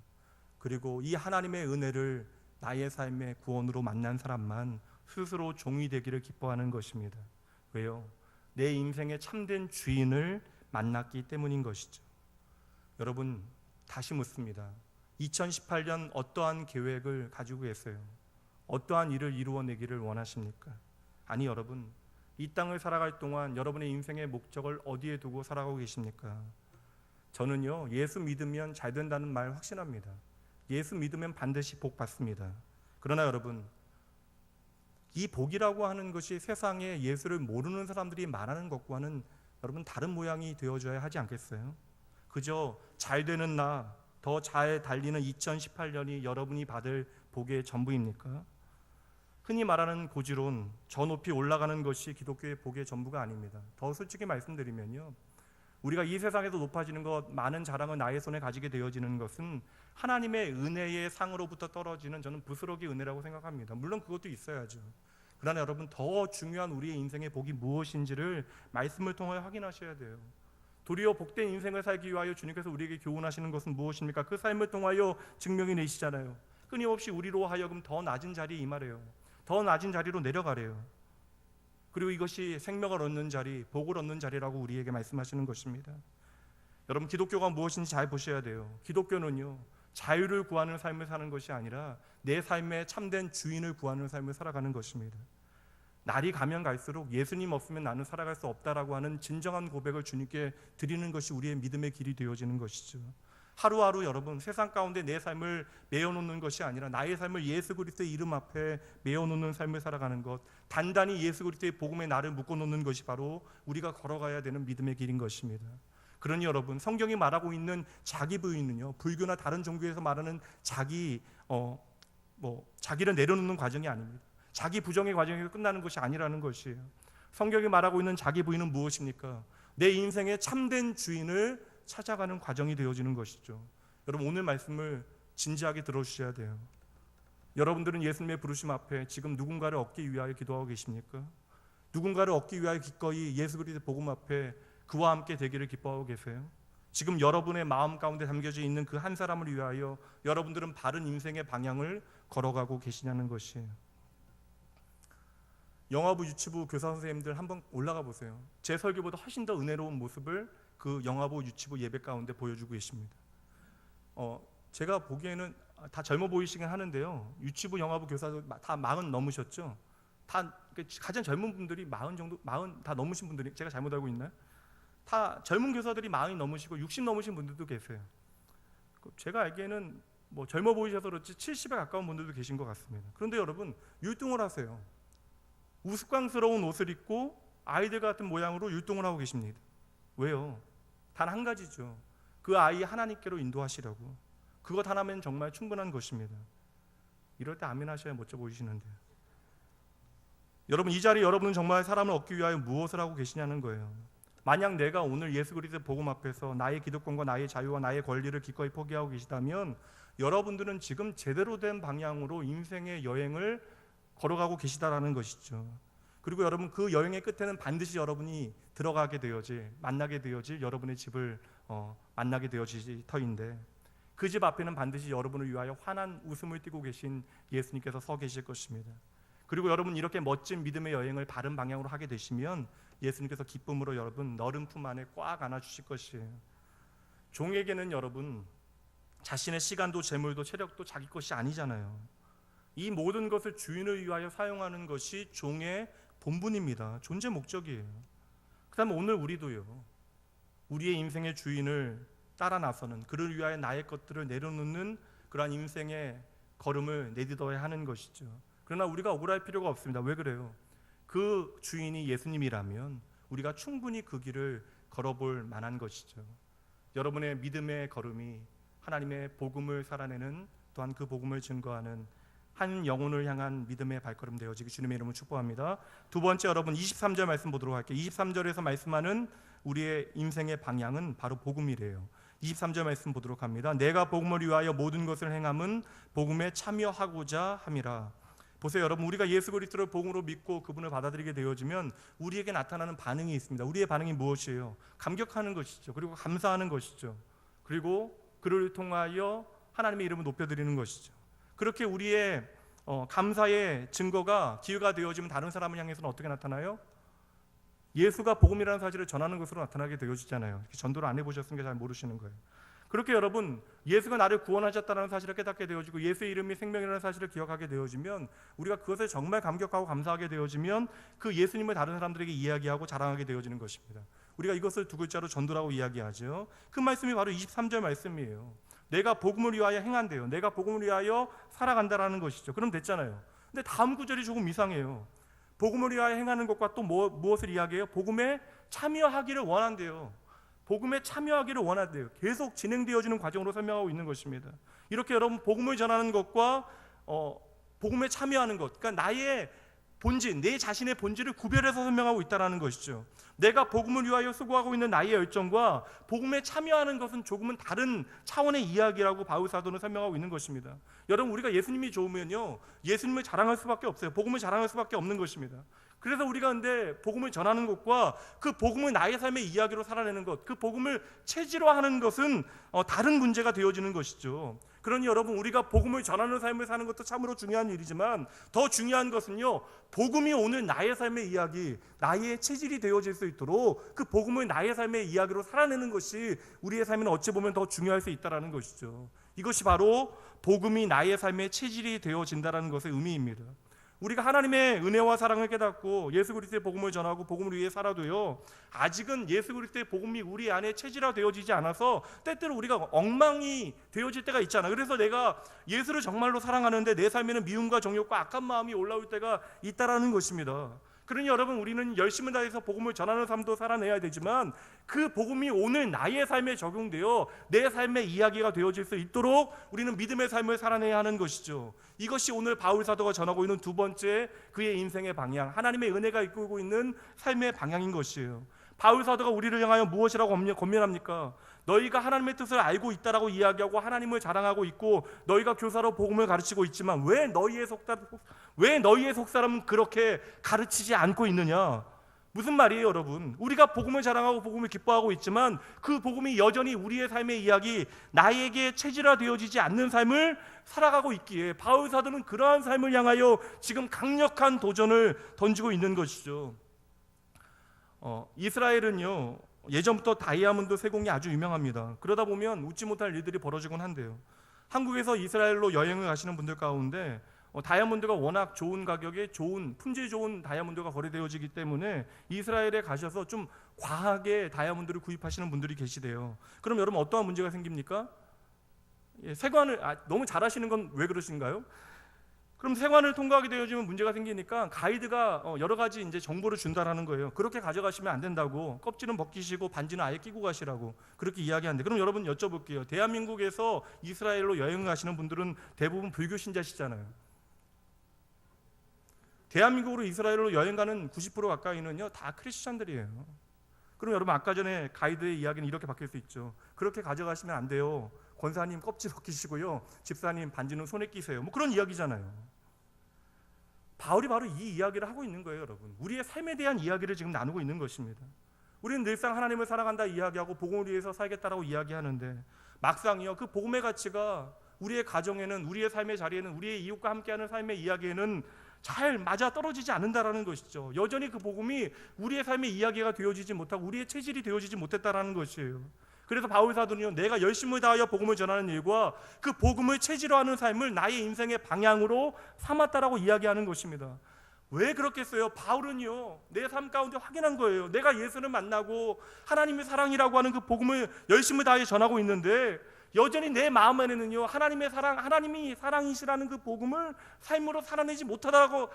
그리고 이 하나님의 은혜를 나의 삶의 구원으로 만난 사람만 스스로 종이 되기를 기뻐하는 것입니다. 왜요? 내 인생의 참된 주인을 만났기 때문인 것이죠. 여러분, 다시 묻습니다. 2018년 어떠한 계획을 가지고 계세요? 어떠한 일을 이루어내기를 원하십니까? 아니, 여러분, 이 땅을 살아갈 동안 여러분의 인생의 목적을 어디에 두고 살아가고 계십니까? 저는요, 예수 믿으면 잘 된다는 말 확신합니다. 예수 믿으면 반드시 복 받습니다. 그러나 여러분, 이 복이라고 하는 것이 세상에 예수를 모르는 사람들이 말하는 것과는 여러분 다른 모양이 되어줘야 하지 않겠어요? 그저 잘 되는 나, 더 잘 달리는 2018년이 여러분이 받을 복의 전부입니까? 흔히 말하는 고지론, 저 높이 올라가는 것이 기독교의 복의 전부가 아닙니다. 더 솔직히 말씀드리면요, 우리가 이 세상에서 높아지는 것, 많은 자랑을 나의 손에 가지게 되어지는 것은 하나님의 은혜의 상으로부터 떨어지는, 저는 부스러기 은혜라고 생각합니다. 물론 그것도 있어야죠. 그러나 여러분, 더 중요한 우리의 인생의 복이 무엇인지를 말씀을 통하여 확인하셔야 돼요. 도리어 복된 인생을 살기 위하여 주님께서 우리에게 교훈하시는 것은 무엇입니까? 그 삶을 통하여 증명해 내시잖아요. 끊임없이 우리로 하여금 더 낮은 자리에 임하래요. 더 낮은 자리로 내려가래요. 그리고 이것이 생명을 얻는 자리, 복을 얻는 자리라고 우리에게 말씀하시는 것입니다. 여러분, 기독교가 무엇인지 잘 보셔야 돼요. 기독교는요, 자유를 구하는 삶을 사는 것이 아니라 내 삶의 참된 주인을 구하는 삶을 살아가는 것입니다. 날이 가면 갈수록 예수님 없으면 나는 살아갈 수 없다라고 하는 진정한 고백을 주님께 드리는 것이 우리의 믿음의 길이 되어지는 것이죠. 하루하루 여러분, 세상 가운데 내 삶을 메어놓는 것이 아니라 나의 삶을 예수 그리스도의 이름 앞에 메어놓는 삶을 살아가는 것, 단단히 예수 그리스도의 복음에 나를 묶어놓는 것이 바로 우리가 걸어가야 되는 믿음의 길인 것입니다. 그러니 여러분, 성경이 말하고 있는 자기 부인은요, 불교나 다른 종교에서 말하는 자기를 내려놓는 과정이 아닙니다. 자기 부정의 과정에서 끝나는 것이 아니라는 것이에요. 성경이 말하고 있는 자기 부인은 무엇입니까? 내 인생의 참된 주인을 찾아가는 과정이 되어지는 것이죠. 여러분, 오늘 말씀을 진지하게 들어주셔야 돼요. 여러분들은 예수님의 부르심 앞에 지금 누군가를 얻기 위하여 기도하고 계십니까? 누군가를 얻기 위하여 기꺼이 예수 그리스도의 복음 앞에 그와 함께 되기를 기뻐하고 계세요? 지금 여러분의 마음 가운데 담겨져 있는 그 한 사람을 위하여 여러분들은 바른 인생의 방향을 걸어가고 계시냐는 것이에요. 영화부 유치부 교사 선생님들 한번 올라가 보세요. 제 설교보다 훨씬 더 은혜로운 모습을 그 영화부 유치부 예배 가운데 보여주고 계십니다. 제가 보기에는 다 젊어 보이시긴 하는데요. 유치부 영화부 교사도 다 40 넘으셨죠? 다 가장 젊은 분들이 40 정도, 40 다 넘으신 분들이, 제가 잘못 알고 있나요? 다 젊은 교사들이 40 넘으시고 60 넘으신 분들도 계세요. 제가 알기에는 뭐 젊어 보이셔서 그렇지 70에 가까운 분들도 계신 것 같습니다. 그런데 여러분, 율동을 하세요. 우스꽝스러운 옷을 입고 아이들 같은 모양으로 율동을 하고 계십니다. 왜요? 단 한 가지죠. 그 아이 하나님께로 인도하시라고. 그것 하나면 정말 충분한 것입니다. 이럴 때 아멘 하셔야 멋져 보이시는데요. 여러분, 이 자리에 여러분은 정말 사람을 얻기 위하여 무엇을 하고 계시냐는 거예요. 만약 내가 오늘 예수 그리스도의 복음 앞에서 나의 기득권과 나의 자유와 나의 권리를 기꺼이 포기하고 계시다면 여러분들은 지금 제대로 된 방향으로 인생의 여행을 걸어가고 계시다라는 것이죠. 그리고 여러분, 그 여행의 끝에는 반드시 여러분이 들어가게 되어질, 만나게 되어질 여러분의 집을 만나게 되어질 터인데, 그 집 앞에는 반드시 여러분을 위하여 환한 웃음을 띠고 계신 예수님께서 서 계실 것입니다. 그리고 여러분, 이렇게 멋진 믿음의 여행을 바른 방향으로 하게 되시면 예수님께서 기쁨으로 여러분 너른 품 안에 꽉 안아주실 것이에요. 종에게는 여러분 자신의 시간도 재물도 체력도 자기 것이 아니잖아요. 이 모든 것을 주인을 위하여 사용하는 것이 종의 본분입니다. 존재 목적이에요. 그 다음에 오늘 우리도요, 우리의 인생의 주인을 따라 나서는, 그를 위하여 나의 것들을 내려놓는 그러한 인생의 걸음을 내딛어야 하는 것이죠. 그러나 우리가 억울할 필요가 없습니다. 왜 그래요? 그 주인이 예수님이라면 우리가 충분히 그 길을 걸어볼 만한 것이죠. 여러분의 믿음의 걸음이 하나님의 복음을 살아내는, 또한 그 복음을 증거하는 한 영혼을 향한 믿음의 발걸음 되어지기 주님의 이름으로 축복합니다. 두 번째, 여러분 23절 말씀 보도록 할게요. 23절에서 말씀하는 우리의 인생의 방향은 바로 복음이래요. 23절 말씀 보도록 합니다. 내가 복음을 위하여 모든 것을 행함은 복음에 참여하고자 함이라. 보세요, 여러분, 우리가 예수 그리스도를 복음으로 믿고 그분을 받아들이게 되어지면 우리에게 나타나는 반응이 있습니다. 우리의 반응이 무엇이에요? 감격하는 것이죠. 그리고 감사하는 것이죠. 그리고 그를 통하여 하나님의 이름을 높여드리는 것이죠. 그렇게 우리의 감사의 증거가 기회가 되어지면 다른 사람을 향해서는 어떻게 나타나요? 예수가 복음이라는 사실을 전하는 것으로 나타나게 되어지잖아요. 전도를 안 해보셨으니까 잘 모르시는 거예요. 그렇게 여러분, 예수가 나를 구원하셨다는 사실을 깨닫게 되어지고 예수의 이름이 생명이라는 사실을 기억하게 되어지면, 우리가 그것을 정말 감격하고 감사하게 되어지면 그 예수님을 다른 사람들에게 이야기하고 자랑하게 되어지는 것입니다. 우리가 이것을 두 글자로 전도라고 이야기하죠. 그 말씀이 바로 23절 말씀이에요. 내가 복음을 위하여 행한대요. 내가 복음을 위하여 살아간다라는 것이죠. 그럼 됐잖아요. 근데 다음 구절이 조금 이상해요. 복음을 위하여 행하는 것과 또 무엇을 이야기해요? 복음에 참여하기를 원한대요. 복음에 참여하기를 원한대요. 계속 진행되어지는 과정으로 설명하고 있는 것입니다. 이렇게 여러분, 복음을 전하는 것과 복음에 참여하는 것, 그러니까 나의 본질, 내 자신의 본질을 구별해서 설명하고 있다는 것이죠. 내가 복음을 위하여 수고하고 있는 나의 열정과 복음에 참여하는 것은 조금은 다른 차원의 이야기라고 바울 사도는 설명하고 있는 것입니다. 여러분, 우리가 예수님이 좋으면요, 예수님을 자랑할 수밖에 없어요. 복음을 자랑할 수밖에 없는 것입니다. 그래서 우리가 근데 복음을 전하는 것과 그 복음을 나의 삶의 이야기로 살아내는 것, 그 복음을 체질화하는 것은 다른 문제가 되어지는 것이죠. 그러니 여러분, 우리가 복음을 전하는 삶을 사는 것도 참으로 중요한 일이지만 더 중요한 것은요, 복음이 오늘 나의 삶의 이야기, 나의 체질이 되어질 수 있도록 그 복음을 나의 삶의 이야기로 살아내는 것이 우리의 삶에는 어찌 보면 더 중요할 수 있다는 것이죠. 이것이 바로 복음이 나의 삶의 체질이 되어진다는 것의 의미입니다. 우리가 하나님의 은혜와 사랑을 깨닫고 예수 그리스도의 복음을 전하고 복음을 위해 살아도요, 아직은 예수 그리스도의 복음이 우리 안에 체질화되어지지 않아서 때때로 우리가 엉망이 되어질 때가 있잖아요. 그래서 내가 예수를 정말로 사랑하는데 내 삶에는 미움과 정욕과 악한 마음이 올라올 때가 있다라는 것입니다. 그러니 여러분, 우리는 열심을 다해서 복음을 전하는 삶도 살아내야 되지만 그 복음이 오늘 나의 삶에 적용되어 내 삶의 이야기가 되어질 수 있도록 우리는 믿음의 삶을 살아내야 하는 것이죠. 이것이 오늘 바울 사도가 전하고 있는 두 번째 그의 인생의 방향, 하나님의 은혜가 이끌고 있는 삶의 방향인 것이에요. 바울 사도가 우리를 향하여 무엇이라고 권면합니까? 너희가 하나님의 뜻을 알고 있다라고 이야기하고 하나님을 자랑하고 있고 너희가 교사로 복음을 가르치고 있지만 왜 너희의 속사람은 그렇게 가르치지 않고 있느냐? 무슨 말이에요, 여러분? 우리가 복음을 자랑하고 복음을 기뻐하고 있지만 그 복음이 여전히 우리의 삶의 이야기, 나에게 체질화되어지지 않는 삶을 살아가고 있기에 바울 사도는 그러한 삶을 향하여 지금 강력한 도전을 던지고 있는 것이죠. 이스라엘은요, 예전부터 다이아몬드 세공이 아주 유명합니다. 그러다 보면 웃지 못할 일들이 벌어지곤 한대요. 한국에서 이스라엘로 여행을 가시는 분들 가운데 다이아몬드가 워낙 좋은 가격에 좋은 품질 좋은 다이아몬드가 거래되어지기 때문에 이스라엘에 가셔서 좀 과하게 다이아몬드를 구입하시는 분들이 계시대요. 그럼 여러분 어떠한 문제가 생깁니까? 세관을 너무 잘하시는 건 왜 그러신가요? 그럼 세관을 통과하게 되어지면 문제가 생기니까 가이드가 여러 가지 이제 정보를 준다라는 거예요. 그렇게 가져가시면 안 된다고, 껍질은 벗기시고 반지는 아예 끼고 가시라고 그렇게 이야기하는데, 그럼 여러분 여쭤볼게요. 대한민국에서 이스라엘로 여행을 가시는 분들은 대부분 불교 신자시잖아요. 대한민국으로 이스라엘로 여행 가는 90% 가까이는요 다 크리스찬들이에요. 그럼 여러분 아까 전에 가이드의 이야기는 이렇게 바뀔 수 있죠. 그렇게 가져가시면 안 돼요. 권사님 껍질 벗기시고요, 집사님 반지는 손에 끼세요. 뭐 그런 이야기잖아요. 바울이 바로 이 이야기를 하고 있는 거예요, 여러분. 우리의 삶에 대한 이야기를 지금 나누고 있는 것입니다. 우리는 늘상 하나님을 사랑한다 이야기하고 복음을 위해서 살겠다라고 이야기하는데, 막상이요 그 복음의 가치가 우리의 가정에는, 우리의 삶의 자리에는, 우리의 이웃과 함께하는 삶의 이야기에는 잘 맞아 떨어지지 않는다라는 것이죠. 여전히 그 복음이 우리의 삶의 이야기가 되어지지 못하고 우리의 체질이 되어지지 못했다라는 것이에요. 그래서 바울 사도는요, 내가 열심을 다하여 복음을 전하는 일과 그 복음을 체질화하는 삶을 나의 인생의 방향으로 삼았다라고 이야기하는 것입니다. 왜 그렇겠어요? 바울은요 내 삶 가운데 확인한 거예요. 내가 예수를 만나고 하나님의 사랑이라고 하는 그 복음을 열심을 다하여 전하고 있는데 여전히 내 마음 안에는요 하나님의 사랑, 하나님이 사랑이시라는 그 복음을 삶으로 살아내지 못하고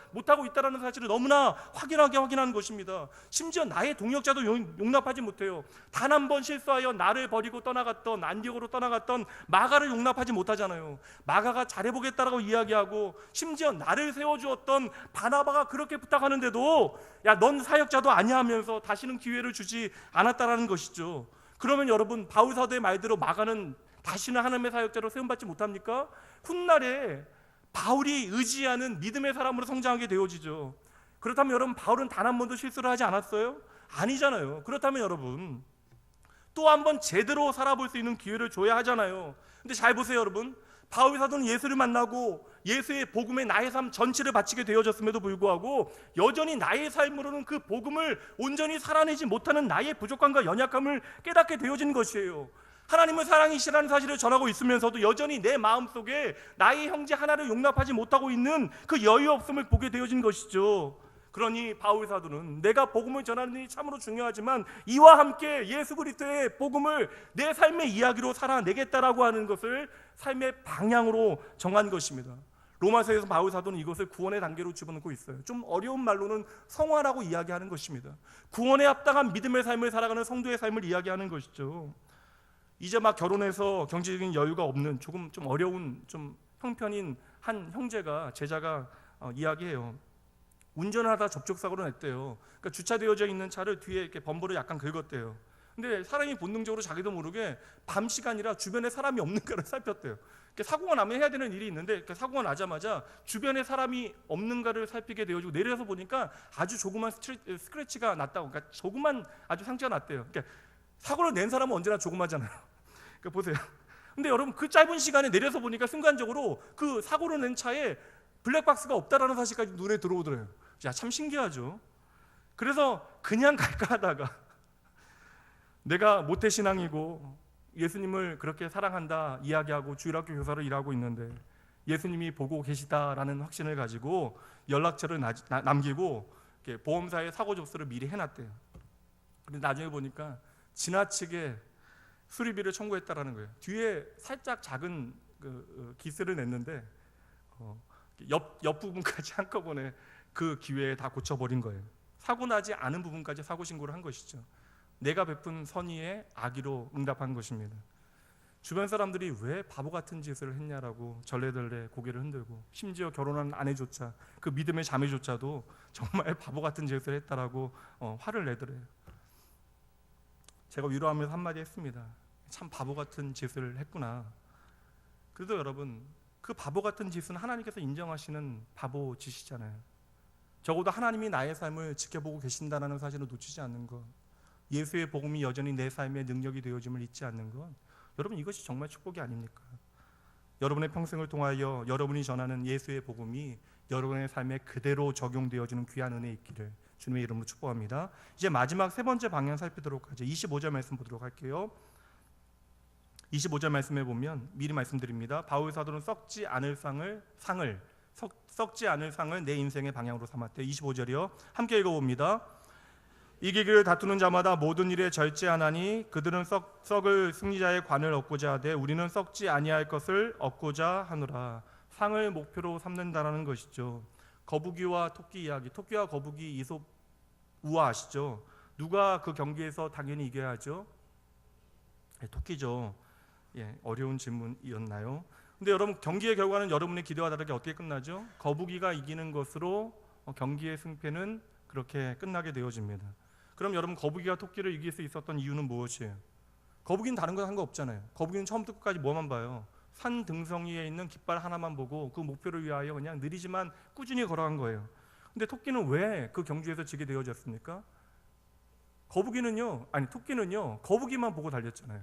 있다는 사실을 너무나 확인한 것입니다. 심지어 나의 동역자도 용납하지 못해요. 단 한 번 실수하여 나를 버리고 떠나갔던, 안디옥으로 떠나갔던 마가를 용납하지 못하잖아요. 마가가 잘해보겠다라고 이야기하고 심지어 나를 세워주었던 바나바가 그렇게 부탁하는데도 야, 넌 사역자도 아니야 하면서 다시는 기회를 주지 않았다라는 것이죠. 그러면 여러분 바울 사도의 말대로 마가는 다시는 하나님의 사역자로 세움받지 못합니까? 훗날에 바울이 의지하는 믿음의 사람으로 성장하게 되어지죠. 그렇다면 여러분 바울은 단 한 번도 실수를 하지 않았어요? 아니잖아요. 그렇다면 여러분 또 한 번 제대로 살아볼 수 있는 기회를 줘야 하잖아요. 근데 잘 보세요 여러분, 바울 사도는 예수를 만나고 예수의 복음에 나의 삶 전체를 바치게 되어졌음에도 불구하고 여전히 나의 삶으로는 그 복음을 온전히 살아내지 못하는 나의 부족함과 연약함을 깨닫게 되어진 것이에요. 하나님은 사랑이시라는 사실을 전하고 있으면서도 여전히 내 마음속에 나의 형제 하나를 용납하지 못하고 있는 그 여유 없음을 보게 되어진 것이죠. 그러니 바울 사도는 내가 복음을 전하는 일이 참으로 중요하지만 이와 함께 예수 그리스도의 복음을 내 삶의 이야기로 살아내겠다라고 하는 것을 삶의 방향으로 정한 것입니다. 로마서에서 바울 사도는 이것을 구원의 단계로 집어넣고 있어요. 좀 어려운 말로는 성화라고 이야기하는 것입니다. 구원에 합당한 믿음의 삶을 살아가는 성도의 삶을 이야기하는 것이죠. 이제 막 결혼해서 경제적인 여유가 없는 좀 어려운 좀 형편인 한 형제가, 제자가 이야기해요. 운전을 하다 접촉사고를 냈대요. 그러니까 주차되어져 있는 차를 뒤에 이렇게 범퍼를 약간 긁었대요. 근데 사람이 본능적으로 자기도 모르게 밤 시간이라 주변에 사람이 없는가를 살폈대요. 사고가 나면 해야 되는 일이 있는데 사고가 나자마자 주변에 사람이 없는가를 살피게 되어지고 내려서 보니까 아주 조그만 스크래치가 났다고, 그러니까 조그만 아주 상처가 났대요. 그러니까 사고를 낸 사람은 언제나 조그마잖아요. 그러니까 보세요. 근데 여러분 그 짧은 시간에 내려서 보니까 순간적으로 그 사고를 낸 차에 블랙박스가 없다라는 사실까지 눈에 들어오더래요. 야, 참 신기하죠. 그래서 그냥 갈까 하다가 내가 모태신앙이고 예수님을 그렇게 사랑한다 이야기하고 주일학교 교사로 일하고 있는데 예수님이 보고 계시다라는 확신을 가지고 연락처를 남기고 보험사에 사고 접수를 미리 해놨대요. 근데 나중에 보니까 지나치게 수리비를 청구했다라는 거예요. 뒤에 살짝 작은 기스를 냈는데 옆 부분까지 한꺼번에 그 기회에 다 고쳐버린 거예요. 사고 나지 않은 부분까지 사고 신고를 한 것이죠. 내가 베푼 선의에 악의로 응답한 것입니다. 주변 사람들이 왜 바보 같은 짓을 했냐라고 절레절레 고개를 흔들고, 심지어 결혼한 아내조차, 그 믿음의 자매조차도 정말 바보 같은 짓을 했다라고 화를 내더래요. 제가 위로하면서 한마디 했습니다. 참 바보 같은 짓을 했구나. 그래도 여러분 그 바보 같은 짓은 하나님께서 인정하시는 바보 짓이잖아요. 적어도 하나님이 나의 삶을 지켜보고 계신다는 사실을 놓치지 않는 것, 예수의 복음이 여전히 내 삶의 능력이 되어짐을 잊지 않는 것, 여러분 이것이 정말 축복이 아닙니까? 여러분의 평생을 통하여 여러분이 전하는 예수의 복음이 여러분의 삶에 그대로 적용되어지는 귀한 은혜 있기를 주님의 이름으로 축복합니다. 이제 마지막 세 번째 방향 살피도록 하죠. 25절 말씀 보도록 할게요. 25절 말씀에 보면 미리 말씀드립니다. 바울 사도는 썩지 않을 상을 내 인생의 방향으로 삼았대요. 25절이요. 함께 읽어봅니다. 이기기를 다투는 자마다 모든 일에 절제하나니 그들은 썩을 승리자의 관을 얻고자 하되 우리는 썩지 아니할 것을 얻고자 하노라. 상을 목표로 삼는다라는 것이죠. 거북이와 토끼 이야기. 토끼와 거북이 이솝 우화 아시죠? 누가 그 경기에서 당연히 이겨야 하죠? 토끼죠. 어려운 질문이었나요? 근데 여러분 경기의 결과는 여러분의 기대와 다르게 어떻게 끝나죠? 거북이가 이기는 것으로 경기의 승패는 그렇게 끝나게 되어집니다. 그럼 여러분 거북이가 토끼를 이길 수 있었던 이유는 무엇이에요? 거북이는 다른 거 한 거 없잖아요. 거북이는 처음부터 끝까지 뭐만 봐요? 산 등성이에 있는 깃발 하나만 보고 그 목표를 위하여 그냥 느리지만 꾸준히 걸어간 거예요. 근데 토끼는 왜 그 경주에서 지게 되어졌습니까? 토끼는요 거북이만 보고 달렸잖아요.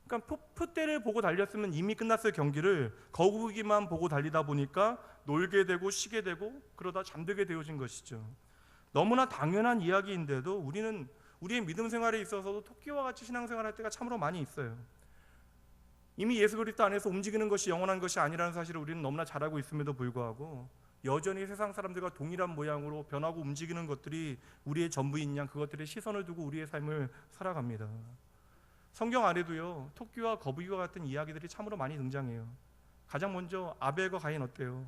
그러니까 풋대를 보고 달렸으면 이미 끝났을 경기를 거북이만 보고 달리다 보니까 놀게 되고 쉬게 되고 그러다 잠들게 되어진 것이죠. 너무나 당연한 이야기인데도 우리는 우리의 믿음 생활에 있어서도 토끼와 같이 신앙생활할 때가 참으로 많이 있어요. 이미 예수 그리스도 안에서 움직이는 것이 영원한 것이 아니라는 사실을 우리는 너무나 잘 알고 있음에도 불구하고 여전히 세상 사람들과 동일한 모양으로 변하고 움직이는 것들이 우리의 전부인 양 그것들의 시선을 두고 우리의 삶을 살아갑니다. 성경 안에도요 토끼와 거북이와 같은 이야기들이 참으로 많이 등장해요. 가장 먼저 아벨과 가인 어때요?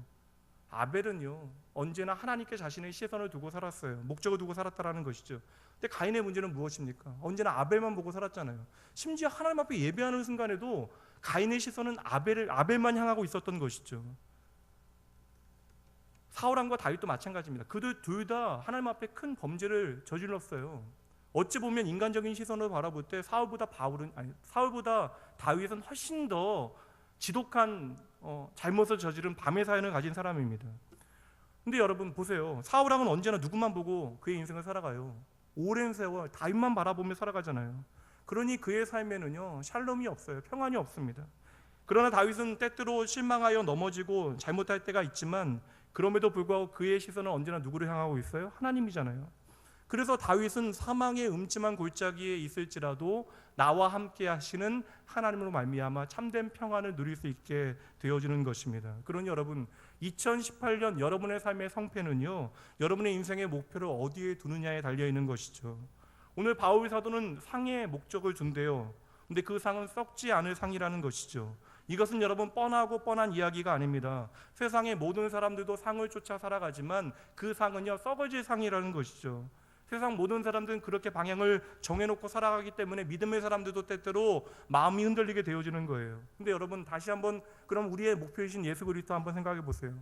아벨은요 언제나 하나님께 자신의 시선을 두고 살았어요. 목적을 두고 살았다라는 것이죠. 근데 가인의 문제는 무엇입니까? 언제나 아벨만 보고 살았잖아요. 심지어 하나님 앞에 예배하는 순간에도 가인의 시선은 아벨만 향하고 있었던 것이죠. 사울왕과 다윗도 마찬가지입니다. 그들 둘 다 하나님 앞에 큰 범죄를 저질렀어요. 어찌 보면 인간적인 시선으로 바라볼 때 사울보다 다윗은 훨씬 더 지독한 잘못을 저지른 밤의 사연을 가진 사람입니다. 근데 여러분 보세요. 사울왕은 언제나 누구만 보고 그의 인생을 살아가요? 오랜 세월 다윗만 바라보며 살아가잖아요. 그러니 그의 삶에는요 샬롬이 없어요. 평안이 없습니다. 그러나 다윗은 때때로 실망하여 넘어지고 잘못할 때가 있지만 그럼에도 불구하고 그의 시선은 언제나 누구를 향하고 있어요? 하나님이잖아요. 그래서 다윗은 사망의 음침한 골짜기에 있을지라도 나와 함께 하시는 하나님으로 말미암아 참된 평안을 누릴 수 있게 되어지는 것입니다. 그러니 여러분 2018년 여러분의 삶의 성패는요 여러분의 인생의 목표를 어디에 두느냐에 달려있는 것이죠. 오늘 바울 사도는 상의 목적을 준대요. 근데 그 상은 썩지 않을 상이라는 것이죠. 이것은 여러분 뻔한 이야기가 아닙니다. 세상의 모든 사람들도 상을 쫓아 살아가지만 그 상은요 썩어질 상이라는 것이죠. 세상 모든 사람들은 그렇게 방향을 정해놓고 살아가기 때문에 믿음의 사람들도 때때로 마음이 흔들리게 되어지는 거예요. 근데 여러분 다시 한번 그럼 우리의 목표이신 예수 그리스도 한번 생각해 보세요.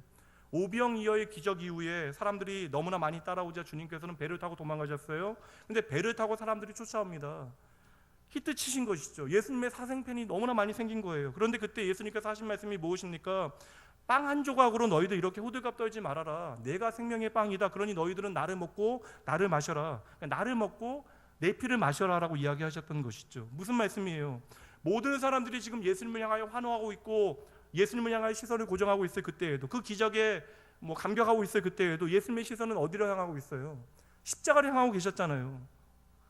오병이어의 기적 이후에 사람들이 너무나 많이 따라오자 주님께서는 배를 타고 도망가셨어요. 근데 배를 타고 사람들이 쫓아옵니다. 히트 치신 것이죠. 예수님의 사생팬이 너무나 많이 생긴 거예요. 그런데 그때 예수님께서 하신 말씀이 무엇입니까? 빵 한 조각으로 너희들 이렇게 호들갑 떨지 말아라. 내가 생명의 빵이다. 그러니 너희들은 나를 먹고 나를 마셔라. 나를 먹고 내 피를 마셔라라고 이야기하셨던 것이죠. 무슨 말씀이에요? 모든 사람들이 지금 예수님을 향하여 환호하고 있고 예수님을 향하여 시선을 고정하고 있을 그때에도 그 기적에 감격하고 있을 그때에도 예수님의 시선은 어디로 향하고 있어요? 십자가를 향하고 계셨잖아요.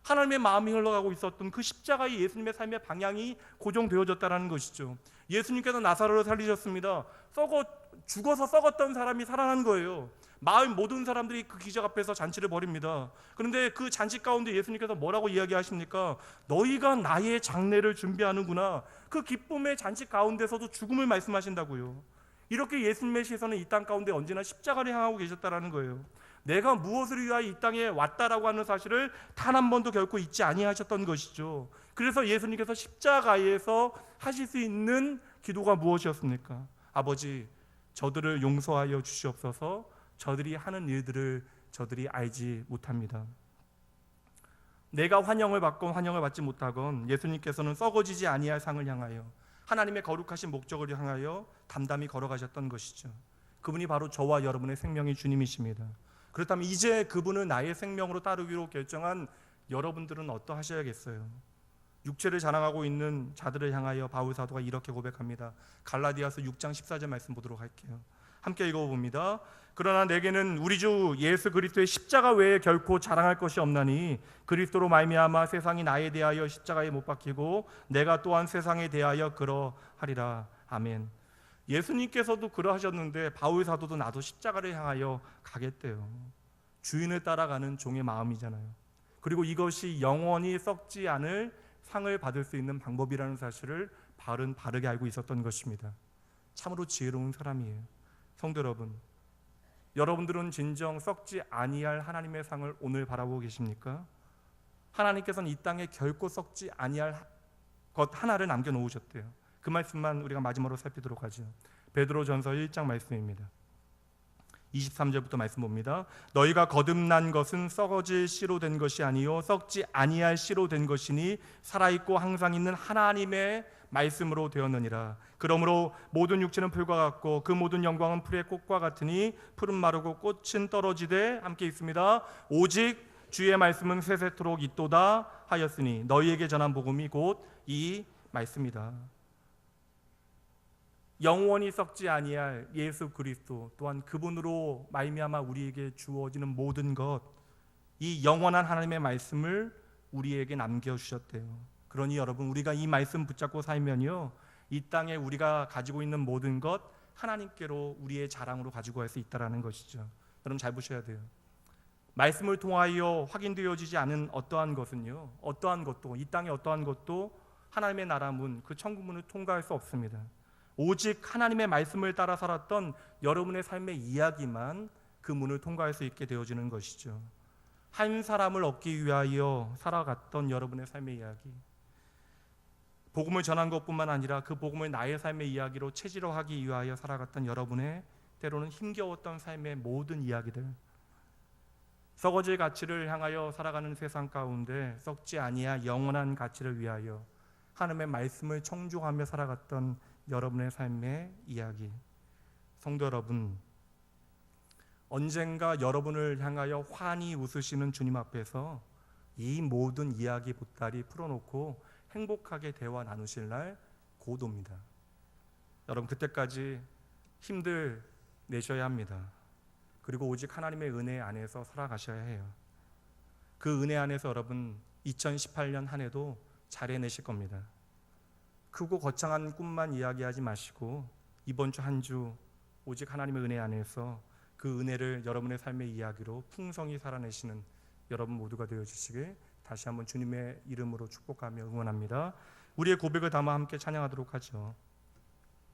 하나님의 마음이 흘러가고 있었던 그 십자가의 예수님의 삶의 방향이 고정되어졌다는 것이죠. 예수님께서 나사로를 살리셨습니다. 죽어서 썩었던 사람이 살아난 거예요. 마을 모든 사람들이 그 기적 앞에서 잔치를 벌입니다. 그런데 그 잔치 가운데 예수님께서 뭐라고 이야기하십니까? 너희가 나의 장례를 준비하는구나. 그 기쁨의 잔치 가운데서도 죽음을 말씀하신다고요. 이렇게 예수님의 시선은 이 땅 가운데 언제나 십자가를 향하고 계셨다는 거예요. 내가 무엇을 위하여 이 땅에 왔다라고 하는 사실을 단 한 번도 결코 잊지 아니하셨던 것이죠. 그래서 예수님께서 십자가에서 하실 수 있는 기도가 무엇이었습니까? 아버지, 저들을 용서하여 주시옵소서. 저들이 하는 일들을 저들이 알지 못합니다. 내가 환영을 받건 환영을 받지 못하건 예수님께서는 썩어지지 아니할 상을 향하여 하나님의 거룩하신 목적을 향하여 담담히 걸어가셨던 것이죠. 그분이 바로 저와 여러분의 생명의 주님이십니다. 그렇다면 이제 그분을 나의 생명으로 따르기로 결정한 여러분들은 어떠하셔야겠어요? 육체를 자랑하고 있는 자들을 향하여 바울 사도가 이렇게 고백합니다. 갈라디아서 6장 14절 말씀 보도록 할게요. 함께 읽어봅니다. 그러나 내게는 우리 주 예수 그리스도의 십자가 외에 결코 자랑할 것이 없나니 그리스도로 말미암아 세상이 나에 대하여 십자가에 못 박히고 내가 또한 세상에 대하여 그러하리라. 아멘. 예수님께서도 그러하셨는데 바울 사도도 나도 십자가를 향하여 가겠대요. 주인을 따라가는 종의 마음이잖아요. 그리고 이것이 영원히 썩지 않을 상을 받을 수 있는 방법이라는 사실을 바울은 바르게 알고 있었던 것입니다. 참으로 지혜로운 사람이에요. 성도 여러분, 여러분들은 진정 썩지 아니할 하나님의 상을 오늘 바라보고 계십니까? 하나님께서는 이 땅에 결코 썩지 아니할 것 하나를 남겨놓으셨대요. 그 말씀만 우리가 마지막으로 살피도록 하죠. 베드로전서 1장 말씀입니다. 23절부터 말씀 봅니다. 너희가 거듭난 것은 썩어질 씨로 된 것이 아니요 썩지 아니할 씨로 된 것이니 살아있고 항상 있는 하나님의 말씀으로 되었느니라. 그러므로 모든 육체는 풀과 같고 그 모든 영광은 풀의 꽃과 같으니 풀은 마르고 꽃은 떨어지되 함께 있습니다. 오직 주의 말씀은 세세토록 있도다 하였으니 너희에게 전한 복음이 곧 이 말씀이다. 영원히 썩지 아니할 예수 그리스도 또한 그분으로 말미암아 우리에게 주어지는 모든 것, 이 영원한 하나님의 말씀을 우리에게 남겨주셨대요. 그러니 여러분, 우리가 이 말씀 붙잡고 살면요, 이 땅에 우리가 가지고 있는 모든 것 하나님께로 우리의 자랑으로 가지고 갈 수 있다는 것이죠. 여러분 잘 보셔야 돼요. 말씀을 통하여 확인되어지지 않은 어떠한 것은요, 어떠한 것도, 이 땅의 어떠한 것도 하나님의 나라 문, 그 천국 문을 통과할 수 없습니다. 오직 하나님의 말씀을 따라 살았던 여러분의 삶의 이야기만 그 문을 통과할 수 있게 되어지는 것이죠. 한 사람을 얻기 위하여 살아갔던 여러분의 삶의 이야기, 복음을 전한 것뿐만 아니라 그 복음을 나의 삶의 이야기로 체질화하기 위하여 살아갔던 여러분의 때로는 힘겨웠던 삶의 모든 이야기들, 썩어질 가치를 향하여 살아가는 세상 가운데 썩지 아니할 영원한 가치를 위하여 하나님의 말씀을 청중하며 살아갔던 여러분의 삶의 이야기. 성도 여러분, 언젠가 여러분을 향하여 환히 웃으시는 주님 앞에서 이 모든 이야기 보따리 풀어놓고 행복하게 대화 나누실 날 곧 옵니다. 여러분, 그때까지 힘들 내셔야 합니다. 그리고 오직 하나님의 은혜 안에서 살아가셔야 해요. 그 은혜 안에서 여러분 2018년 한 해도 잘 해내실 겁니다. 크고 거창한 꿈만 이야기하지 마시고 이번 주 한 주 오직 하나님의 은혜 안에서 그 은혜를 여러분의 삶의 이야기로 풍성히 살아내시는 여러분 모두가 되어주시길 다시 한번 주님의 이름으로 축복하며 응원합니다. 우리의 고백을 담아 함께 찬양하도록 하죠.